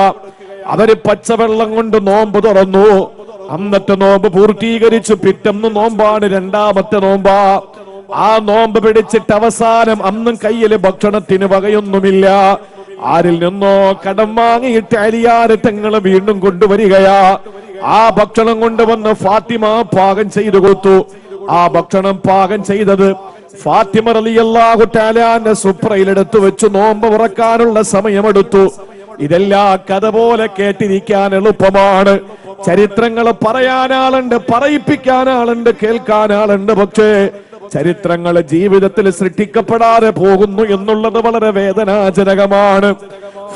അവര് പച്ചവെള്ളം കൊണ്ട് നോമ്പ് തുറന്നു. അന്നത്തെ നോമ്പ് പൂർത്തീകരിച്ചു. പിറ്റന്ന് നോമ്പാണ്, 2-ാമത്തെ നോമ്പാ. ആ നോമ്പ് പിടിച്ചിട്ട് അവസാനം അന്നും കയ്യില് ഭക്ഷണത്തിന് വകയൊന്നുമില്ല. ആരിൽ നിന്നോ കടം വാങ്ങിയിട്ട് അലിയാര് തങ്ങള് വീണ്ടും കൊണ്ടുവരികയാ. ആ ഭക്ഷണം കൊണ്ടുവന്ന് ഫാത്തിമ പാകം ചെയ്തു കൊടുത്തു. ആ ഭക്ഷണം പാകം ചെയ്തത് ഫാത്തിമ റളിയല്ലാഹു തആല അൻഹ സുപ്രയിലെടുത്തു വെച്ചു നോമ്പ് ഉറക്കാനുള്ള സമയമെടുത്തു. ഇതെല്ലാം കഥ പോലെ കേട്ടിരിക്കാൻ എളുപ്പമാണ്. ചരിത്രങ്ങൾ പറയാനാളുണ്ട്, പറയിപ്പിക്കാനാളുണ്ട്, കേൾക്കാനാളുണ്ട്. പക്ഷേ ചരിത്രങ്ങൾ ജീവിതത്തിൽ സൃഷ്ടിക്കപ്പെടാതെ പോകുന്നു എന്നുള്ളത് വളരെ വേദനാജനകമാണ്.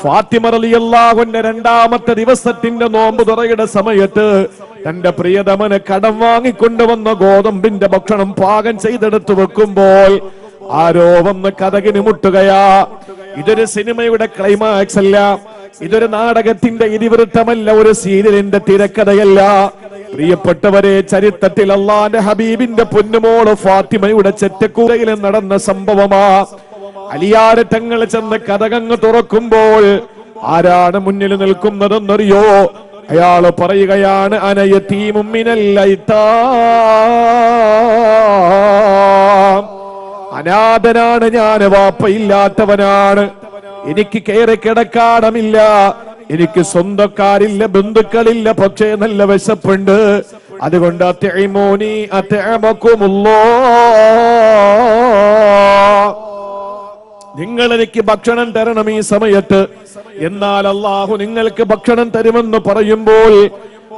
ഫാത്തിമ റളിയല്ലാഹു അൻഹ 2-ാമത്തെ ദിവസത്തിന്റെ നോമ്പ് തുറയുടെ സമയത്ത് തന്റെ പ്രിയതമന് കടം വാങ്ങിക്കൊണ്ടുവന്ന ഗോതമ്പിന്റെ ഭക്ഷണം പാകം ചെയ്തെടുത്തു വെക്കുമ്പോൾ ആരോ വന്ന് കതകിന് മുട്ടുകയാ. ഇതൊരു സിനിമയുടെ ക്ലൈമാക്സ് അല്ല, ഇതൊരു നാടകത്തിന്റെ ഇതിവൃത്തമല്ല, ഒരു സീരിയലിന്റെ തിരക്കഥയല്ല. പ്രിയപ്പെട്ടവരെ, ചരിത്രത്തിൽ അള്ളാന്റെ ഹബീബിന്റെ പൊന്നുമോള് ഫാത്തിമയുടെ ചെറ്റക്കൂരയിൽ നടന്ന സംഭവമാ. അലിയാരെ തങ്ങൾ ചെന്ന് കതകങ്ങ് തുറക്കുമ്പോൾ ആരാണ് മുന്നിൽ നിൽക്കുന്നതെന്നറിയോ? അയാള് പറയുകയാണ്, അനയതീമും മിനൽ ഐതാം, അനാഥനാണ് ഞാൻ, വാപ്പയില്ലാത്തവനാണ്, എനിക്ക് കയറി കിടക്കാടമില്ല, എനിക്ക് സ്വന്തക്കാരില്ല, ബന്ധുക്കളില്ല, പക്ഷേ നല്ല വിശപ്പുണ്ട്, അതുകൊണ്ട് അത്ഇമൂനി അത്അമകുമുല്ലാഹ്, നിങ്ങൾ എനിക്ക് ഭക്ഷണം തരണം ഈ സമയത്ത്. എന്നാൽ അള്ളാഹു നിങ്ങൾക്ക് ഭക്ഷണം തരുമെന്ന് പറയുമ്പോൾ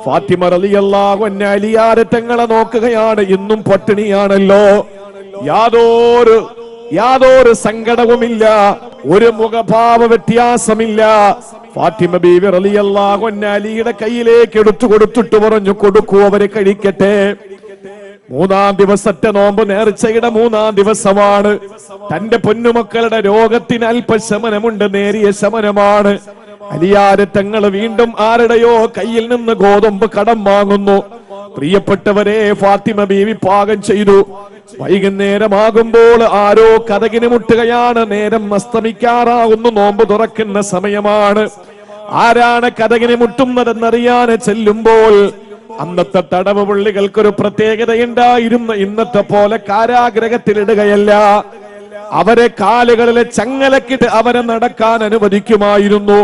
ഫാത്തിമ റളിയല്ലാഹു അൻഹ അലിയാരെ തങ്ങളെ നോക്കുകയാണ്. ഇന്നും പട്ടിണിയാണല്ലോ, യാതൊരു സങ്കടവുമില്ല, ഒരു മുഖഭാവ വ്യത്യാസമില്ല. ഫാത്തിമ ബീവി റളിയല്ലാഹു അൻഹ അലിയുടെ കയ്യിലേക്ക് എടുത്തു കൊടുത്തിട്ട് പറഞ്ഞു, കൊടുക്കൂ, അവരെ കഴിക്കട്ടെ. 3-ാം ദിവസത്തെ നോമ്പ് നേർച്ചയുടെ 3-ാം ദിവസമാണ്. തന്റെ പൊന്നുമക്കളുടെ രോഗത്തിന് അല്പശമനമുണ്ട്, നേരിയ ശമനമാണ്. അലിയാരെ തങ്ങൾ വീണ്ടും ആരുടെയോ കയ്യിൽ നിന്ന് ഗോതമ്പ് കടം വാങ്ങുന്നു. പ്രിയപ്പെട്ടവരെ, ഫാത്തിമ ബീവി പാകം ചെയ്തു. വൈകുന്നേരമാകുമ്പോൾ ആരോ കതകിന് മുട്ടുകയാണ്. നേരം അസ്തമിക്കാറാകുന്നു, നോമ്പ് തുറക്കുന്ന സമയമാണ്. ആരാണ് കതകിന് മുട്ടുന്നതെന്നറിയാൻ ചെല്ലുമ്പോൾ അന്നത്തെ തടവ് പുള്ളികൾക്കൊരു പ്രത്യേകതയുണ്ടായിരുന്നു. ഇന്നത്തെ പോലെ കാരാഗ്രഹത്തിലിടുകയല്ല, അവരെ കാലുകളിലെ ചങ്ങലക്കിട്ട് അവരെ നടക്കാൻ അനുവദിക്കുമായിരുന്നു.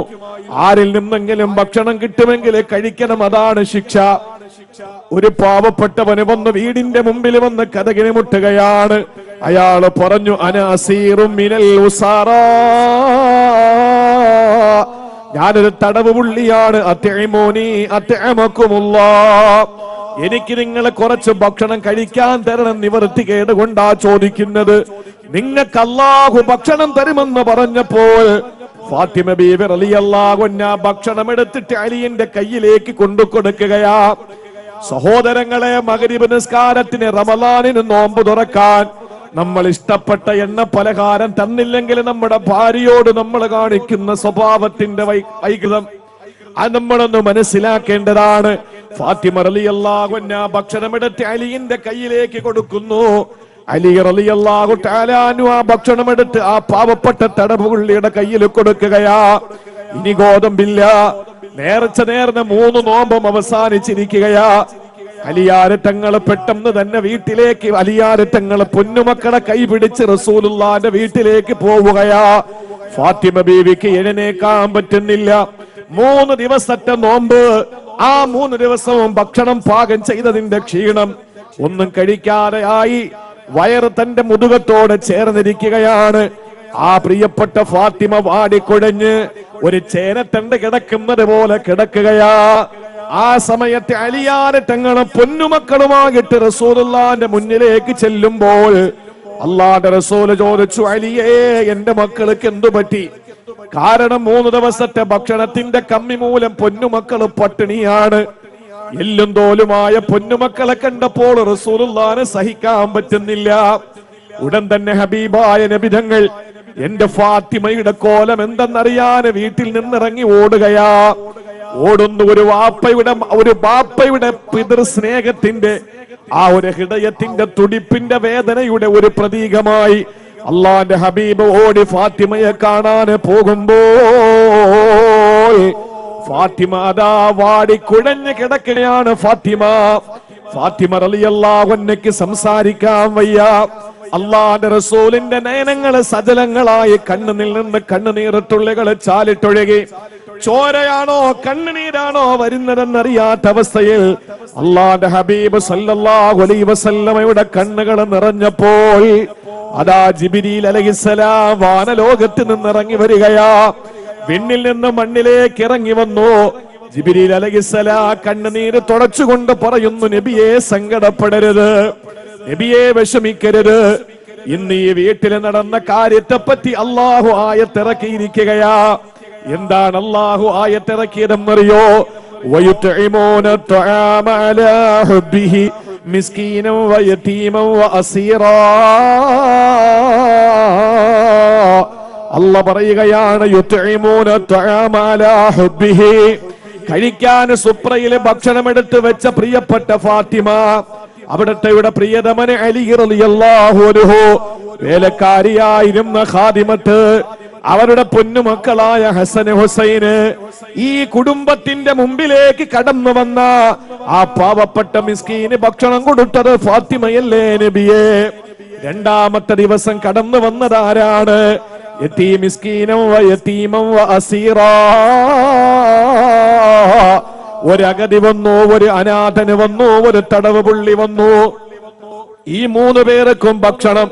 ആരിൽ നിന്നെങ്കിലും ഭക്ഷണം കിട്ടുമെങ്കിൽ കഴിക്കണം, അതാണ് ശിക്ഷ. ഒരു പാവപ്പെട്ടവന് വന്ന് വീടിന്റെ മുമ്പിൽ വന്ന് കതകിന് മുട്ടുകയാണ്. അയാള് പറഞ്ഞു, അന അസീറും മിനൽ ഉസാറാ, ഞാനൊരു തടവ് പുള്ളിയാണ്, അത്ഇമൂനി അത്അമകുമുല്ലാഹ്, എനിക്ക് നിങ്ങളെ കുറച്ച് ഭക്ഷണം കഴിക്കാൻ തരണം. നിവർത്തികേട് കൊണ്ടാ ചോദിക്കുന്നത്. നിങ്ങൾക്ക് അല്ലാഹു ഭക്ഷണം തരുമെന്ന് പറഞ്ഞപ്പോൾ ഫാത്തിമ ബീവി റളിയല്ലാഹു അൻഹ ഭക്ഷണം എടുത്തിട്ട് അലിയുടെ കയ്യിലേക്ക് കൊണ്ടു കൊടുക്കുകയാ. സഹോദരങ്ങളെ, മഗ്രിബ് നിസ്കാരത്തിന്, റമളാനിന് നോമ്പ് തുറക്കാൻ നമ്മൾ ഇഷ്ടപ്പെട്ട എണ്ണ പലഹാരം തന്നില്ലെങ്കിൽ നമ്മുടെ ഭാര്യയോട് നമ്മൾ കാണിക്കുന്ന സ്വഭാവത്തിന്റെ വൈകൃതം അത് നമ്മളൊന്ന് മനസ്സിലാക്കേണ്ടതാണ്. ഫാത്തിമ റളിയല്ലാഹു അൻഹ ഭക്ഷണമെടുത്ത് അലിയുടെ കയ്യിലേക്ക് കൊടുക്കുന്നു. അലി റളിയല്ലാഹു തആല അൻഹു ആ ഭക്ഷണമെടുത്ത് ആ പാവപ്പെട്ട തടവുപുള്ളിയുടെ കയ്യിൽ കൊടുക്കുകയാ. ഇനി ഗോതമ്പില്ല, നേർച്ച നേർന്ന 3 നോമ്പും അവസാനിച്ചിരിക്കുകയാ. അലിയാരെ തങ്ങൾ പെട്ടെന്ന് തന്നെ വീട്ടിലേക്ക്, അലിയാരെ തങ്ങൾ പൊന്നുമക്കളെ കൈപിടിച്ച് റസൂലുള്ളാഹിന്റെ വീട്ടിലേക്ക് പോവുകയാ. ഫാത്തിമ ബീവിക്ക് എഴുന്നേക്കാൻ പറ്റുന്നില്ല. 3 ദിവസത്തെ നോമ്പ്, ആ 3 ദിവസവും ഭക്ഷണം പാകം ചെയ്തതിന്റെ ക്ഷീണം, ഒന്നും കഴിക്കാതെ ആയി. വയറ് തന്റെ മുതുകത്തോടെ ചേർന്നിരിക്കുകയാണ്. ആ പ്രിയപ്പെട്ട ഫാത്തിമ വാടിക്കുഴഞ്ഞ് ഒരു ചേനത്തണ്ട് കിടക്കുന്നത് പോലെ കിടക്കുകയാ. ആ സമയത്ത് അലിയാരെ തങ്ങളും പൊന്നുമക്കളുമായിട്ട് റസൂലുള്ളാഹിന്റെ മുന്നിലേക്ക് ചെല്ലുമ്പോൾ അല്ലാഹുവിന്റെ റസൂല് ചോദിച്ചു, അലിയേ, എന്റെ മക്കൾക്ക് എന്തു പറ്റി? കാരണം 3 ദിവസത്തെ ഭക്ഷണത്തിന്റെ കമ്മി മൂലം പൊന്നുമക്കള് പട്ടിണിയാണ്. എല്ലും തോലുമായ പൊന്നുമക്കളെ കണ്ടപ്പോൾ റസൂലുള്ളാഹിനെ സഹിക്കാൻ പറ്റുന്നില്ല. ഉടൻ തന്നെ ഹബീബായ നബി തങ്ങൾ എന്റെ ഫാത്തിമയുടെ കോലം എന്തെന്നറിയാൻ വീട്ടിൽ നിന്നിറങ്ങി ഓടുകയാ. ഓടുന്നു ഒരു ബാപ്പയുടെ പിതൃ സ്നേഹത്തിന്റെ ആ ഒരു ഹൃദയത്തിന്റെ തുടിപ്പിന്റെ വേദനയുടെ ഒരു പ്രതീകമായി അള്ളാന്റെ ഹബീബ് ഓടി ഫാത്തിമയെ കാണാൻ പോകുമ്പോൾ ഫാത്തിമ അതാ വാടി കുഴഞ്ഞു കിടക്കുകയാണ്. ഫാത്തിമ റളിയല്ലാഹു അൻഹയ്ക്ക് സംസാരിക്കാൻ വയ്യ. അള്ളാന്റെ റസൂലിന്റെ നയനങ്ങള് സജലങ്ങളായി കണ്ണുനിൽ നിന്ന് കണ്ണുനീർത്തുള്ളികള് ചാലിട്ടൊഴുകി. ചോരയാണോ കണ്ണുനീരാണോ വരുന്നതെന്നറിയാത്ത അവസ്ഥയിൽ അള്ളാന്റെ ഹബീബ് സല്ലല്ലാഹു അലൈഹി വസല്ലമയുടെ കണ്ണുകൾ നിറഞ്ഞപ്പോൾ അതാ ജിബ്രീൽ അലൈഹിസ്സലാം വാനലോകത്ത് നിന്നിറങ്ങി വരികയാ. വിണ്ണിൽ നിന്ന് മണ്ണിലേക്ക് ഇറങ്ങി വന്നു. ജിബ്രീൽ അലൈഹിസ്സലാം കണ്ണുനീര് തുടച്ചുകൊണ്ട് പറയുന്നു, നബിയെ സങ്കടപ്പെടരുത്, നബിയെ വിഷമിക്കരുത്. ഇന്ന് ഈ വീട്ടിൽ നടന്ന കാര്യത്തെ പറ്റി അള്ളാഹു ആയത്തിറക്കിയിരിക്കുകയാ. എന്താണ് അള്ളാഹു ആയത്തിറക്കിയതെന്നറിയോ? വയുത്ഇമൂന തുആമ അലാ ഹുബ്ബിഹി മിസ്കീനൻ വയതീമൻ വഅസീറാ. അല്ലാഹു പറയുകയാണ്, യുത്ഇമൂന തുആമ അലാ ഹുബ്ബിഹി, കഴിക്കാൻ സുപ്രയിലെ ഭക്ഷണമെടുത്ത് വെച്ച പ്രിയപ്പെട്ട ഫാത്തിമ, അവിടത്തെയുടെ പ്രിയതമന് അലി റളിയല്ലാഹു അൻഹു, വേലക്കാരിയായിരുന്ന ഖാദിമത്ത്, അവരുടെ പൊന്നുമക്കളായ ഹസൻ ഹുസൈന്, ഈ കുടുംബത്തിന്റെ മുമ്പിലേക്ക് കടന്നു വന്ന ആ പാവപ്പെട്ട മിസ്കീന് ഭക്ഷണം കൊടുത്തത് ഫാത്തിമയല്ലേ നബിയെ? രണ്ടാമത്തെ ദിവസം കടന്നു വന്നത് ആരാണ്? യതീം മിസ്കീനം വ യതീമം വ അസീറാ. ഒരു അഗതി വന്നു, ഒരു അനാഥന് വന്നു, ഒരു തടവ് പുള്ളി വന്നു. ഈ മൂന്ന് പേർക്കും ഭക്ഷണം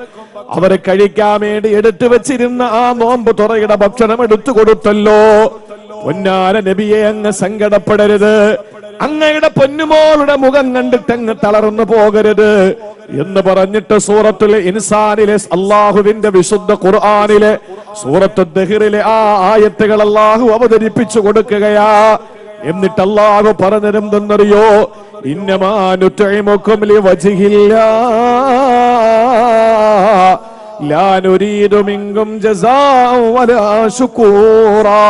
അവരെ കഴിക്കാൻ വേണ്ടി എടുത്തു വെച്ചിരുന്ന ആ നോമ്പ് തുറയുടെ ഭക്ഷണം എടുത്തു കൊടുത്തല്ലോ. പൊന്നാര നബിയെ, അങ്ങ് സങ്കടപ്പെടരുത്, അങ്ങയുടെ പൊന്നുമോളുടെ മുഖം കണ്ടിട്ട് അങ്ങ് തളർന്നു പോകരുത് എന്ന് പറഞ്ഞിട്ട് സൂറത്തുൽ ഇൻസാനിലെ അള്ളാഹുവിന്റെ വിശുദ്ധ ഖുർആനിലെ സൂറത്തുൽ ദഹ്റിലെ ആ ആയത്തുകൾ അള്ളാഹു അവതരിപ്പിച്ചു കൊടുക്കുകയാ. എന്നിട്ട് അള്ളാഹു പറഞ്ഞതെന്തെന്നറിയോ? ഇന്നമാ നുത്ഇമുകും ലിവജ്ഹില്ലാഹ് ലാ നുരീദു മിൻകും ജസാഅൻ വലാ ശുകൂറാ.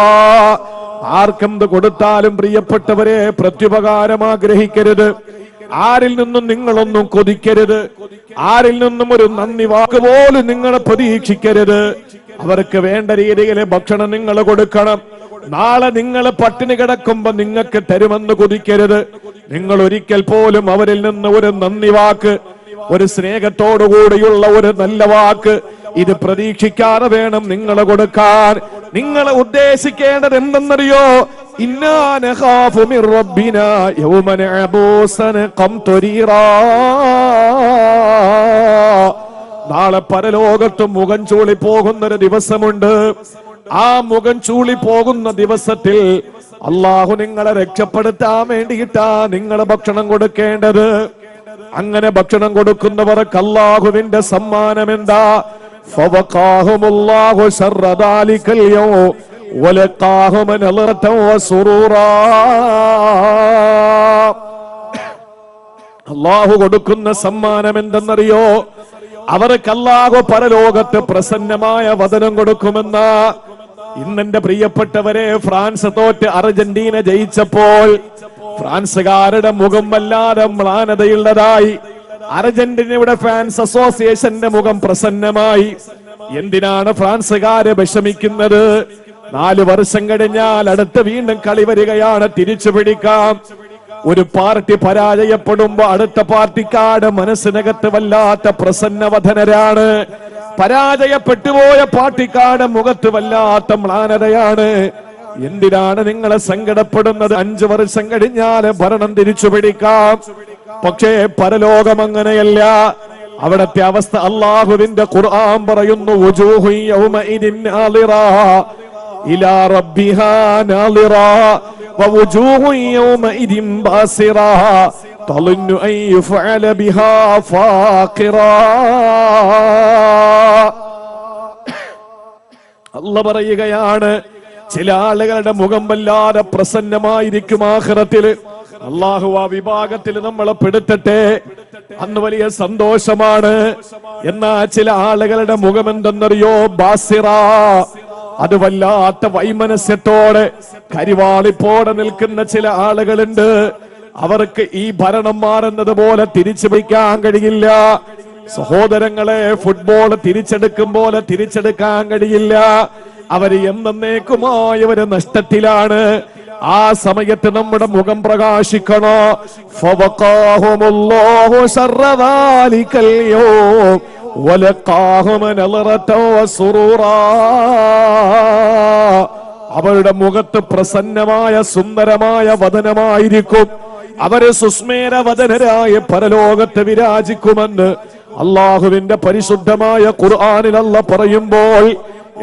ആർക്കെന്ത് കൊടുത്താലും പ്രിയപ്പെട്ടവരെ പ്രത്യുപകാരം ആഗ്രഹിക്കരുത്. ആരിൽ നിന്നും നിങ്ങളൊന്നും കൊതിക്കരുത്. ആരിൽ നിന്നും ഒരു നന്ദി വാക്ക് പോലും നിങ്ങൾ പ്രതീക്ഷിക്കരുത്. അവർക്ക് വേണ്ട രീതിയിൽ ഭക്ഷണം നിങ്ങൾ കൊടുക്കണം. നാളെ നിങ്ങൾ പട്ടിണി കിടക്കുമ്പോ നിങ്ങൾക്ക് തരുമെന്ന് കൊതിക്കരുത്. നിങ്ങൾ ഒരിക്കൽ പോലും അവരിൽ നിന്ന് ഒരു നന്ദി വാക്ക്, ഒരു സ്നേഹത്തോടുകൂടിയുള്ള ഒരു നല്ല വാക്ക് ഇത് പ്രതീക്ഷിക്കാതെ വേണം നിങ്ങൾ കൊടുക്കാൻ. നിങ്ങൾ ഉദ്ദേശിക്കേണ്ടത് എന്തെന്നറിയോ? ഇന്നാ നഖാഫു മിർ റബ്ബിനാ യൗമൻ അബൂസൻ ഖംതരീറാ. നാളെ പരലോകത്ത് മുഖം ചൂളി പോകുന്നൊരു ദിവസമുണ്ട്. ആ മുഖം ചൂളി പോകുന്ന ദിവസത്തിൽ അള്ളാഹു നിങ്ങളെ രക്ഷപ്പെടുത്താൻ വേണ്ടിയിട്ടാ നിങ്ങൾ ഭക്ഷണം കൊടുക്കേണ്ടത്. അങ്ങനെ ഭക്ഷണം കൊടുക്കുന്നവർക്ക് അള്ളാഹുവിന്റെ സമ്മാനം എന്താ? ഫവഖാഹുമുല്ലാഹു ശർറ ദാലികൽ യൗം വലഖാഹും നളറതൻ വസുറൂറാ. അള്ളാഹു കൊടുക്കുന്ന സമ്മാനം എന്തെന്നറിയോ? അവർക്ക് അല്ലാഹു പരലോകത്ത് പ്രസന്നമായ വദനം കൊടുക്കുമെന്ന. ഇന്നെന്റെ പ്രിയപ്പെട്ടവരെ, ഫ്രാൻസ് തോറ്റ് അർജന്റീന ജയിച്ചപ്പോൾ ഫ്രാൻസുകാരുടെ മുഖം വല്ലാതെ മ്ലാനതയുള്ളതായി. അർജന്റീനയുടെ ഫാൻസ് അസോസിയേഷന്റെ മുഖം പ്രസന്നമായി. എന്തിനാണ് ഫ്രാൻസുകാര് വിഷമിക്കുന്നത്? 4 വർഷം കഴിഞ്ഞാൽ അടുത്ത് വീണ്ടും കളി വരികയാണ്, തിരിച്ചു പിടിക്കാം. ഒരു പാർട്ടി പരാജയപ്പെടുമ്പോ അടുത്ത പാർട്ടിക്കാട് മനസ്സിനകത്ത് വല്ലാത്ത പ്രസന്നവദനരാണ്. പരാജയപ്പെട്ടുപോയ പാർട്ടിക്കാട് മുഖത്ത് വല്ലാത്ത മ്ലാനതയാണ്. എന്തിനാണ് നിങ്ങളെ സങ്കടപ്പെടുന്നത്? 5 വർഷം കഴിഞ്ഞാൽ ഭരണം തിരിച്ചു പിടിക്കാം. പക്ഷേ പരലോകം അങ്ങനെയല്ല. അവിടത്തെ അവസ്ഥ അള്ളാഹുവിന്റെ ഖുർആൻ പറയുന്നു, വജൂഹു യൗമഇദിൻ നാളിറാ ഇലാ റബ്ബിഹാ നാളിറാ വവജൂഹു യൗമഇദിൻ ബാസിറാ തളന്നു അൻ യുഫഅല ബിഹാ ഫാഖിറാ. അല്ലാഹ് പറയുകയാണ്, ചില ആളുകളുടെ മുഖം വല്ലാതെ പ്രസന്നമായിരിക്കും ആഖിറത്തില്. അള്ളാഹു ആ വിഭാഗത്തിൽ നമ്മളെ പെടുത്തട്ടെ. അന്ന് വലിയ സന്തോഷമാണ്. എന്നാ ചില ആളുകളുടെ മുഖം എന്തെന്നറിയോ? ബാസിറ. അത് വല്ലാത്ത വൈമനസ്യത്തോടെ കരിവാളിപ്പോടെ നിൽക്കുന്ന ചില ആളുകളുണ്ട്. അവർക്ക് ഈ ഭരണം മാറുന്നത് പോലെ തിരിച്ചു വയ്ക്കാൻ കഴിയില്ല. സഹോദരങ്ങളെ, ഫുട്ബോൾ തിരിച്ചെടുക്കും പോലെ തിരിച്ചെടുക്കാൻ കഴിയില്ല. അവര് എന്നേക്കുമായവര് നഷ്ടത്തിലാണ്. ആ സമയത്ത് നമ്മുടെ മുഖം പ്രകാശിക്കണോ? ഫവഖാഹുമുല്ലാഹു ശർറ ദാലികൽ യൗം വലഖാഹും നളറതൻ വസുറൂറാ. അവരുടെ മുഖത്ത് പ്രസന്നമായ സുന്ദരമായ വദനമായിരിക്കും. അവര് സുസ്മേര വദനരായ പരലോകത്ത് വിരാജിക്കുമെന്ന് അള്ളാഹുവിന്റെ പരിശുദ്ധമായ ഖുർആനിൽ അല്ലാഹ് പറയുമ്പോൾ,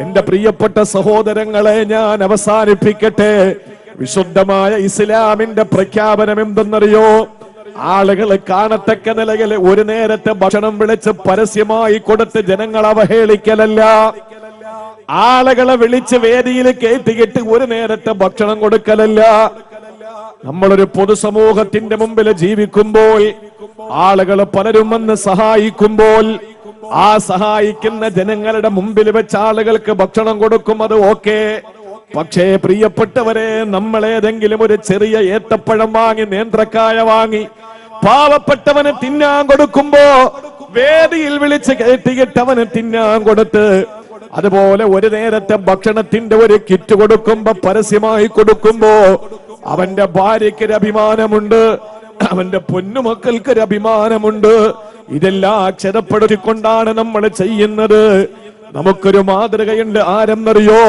എന്റെ പ്രിയപ്പെട്ട സഹോദരങ്ങളെ, ഞാൻ അവസാനിപ്പിക്കട്ടെ. വിശുദ്ധമായ ഇസ്ലാമിന്റെ പ്രഖ്യാപനം എന്തെന്നറിയോ? ആളുകൾ കാണത്തക്ക നിലയിൽ ഒരു നേരത്തെ ഭക്ഷണം വിളിച്ച് പരസ്യമായി കൊടുത്ത് ജനങ്ങൾ അവഹേളിക്കലല്ല. ആളുകളെ വിളിച്ച് വേദിയിൽ കയറ്റിയിട്ട് ഒരു നേരത്തെ ഭക്ഷണം കൊടുക്കലല്ല. നമ്മളൊരു പൊതുസമൂഹത്തിന്റെ മുമ്പിൽ ജീവിക്കുമ്പോൾ ആളുകൾ പലരും വന്ന് സഹായിക്കുമ്പോൾ ആ സഹായിക്കുന്ന ജനങ്ങളുടെ മുമ്പിൽ വെച്ച് ആളുകൾക്ക് ഭക്ഷണം കൊടുക്കും, അത് ഓക്കെ. പക്ഷേ പ്രിയപ്പെട്ടവരെ, നമ്മളേതെങ്കിലും ഒരു ചെറിയ ഏത്തപ്പഴം വാങ്ങി, നേന്ത്രക്കായ വാങ്ങി പാവപ്പെട്ടവന് തിന്നാൻ കൊടുക്കുമ്പോ വേദിയിൽ വിളിച്ച് കയറ്റിയിട്ടവന് തിന്നാൻ കൊടുത്ത്, അതുപോലെ ഒരു നേരത്തെ ഭക്ഷണത്തിന്റെ ഒരു കിറ്റ് കൊടുക്കുമ്പോ, പരസ്യമായി കൊടുക്കുമ്പോ, അവന്റെ ഭാര്യയ്ക്കൊരു അഭിമാനമുണ്ട്, അവന്റെ പൊന്നുമക്കൾക്കൊരു അഭിമാനമുണ്ട്. ഇതെല്ലാം അക്ഷരപ്പെടുത്തിക്കൊണ്ടാണ് നമ്മൾ ചെയ്യുന്നത്. നമുക്കൊരു മാതൃകയുണ്ട്. ആരെന്നറിയോ?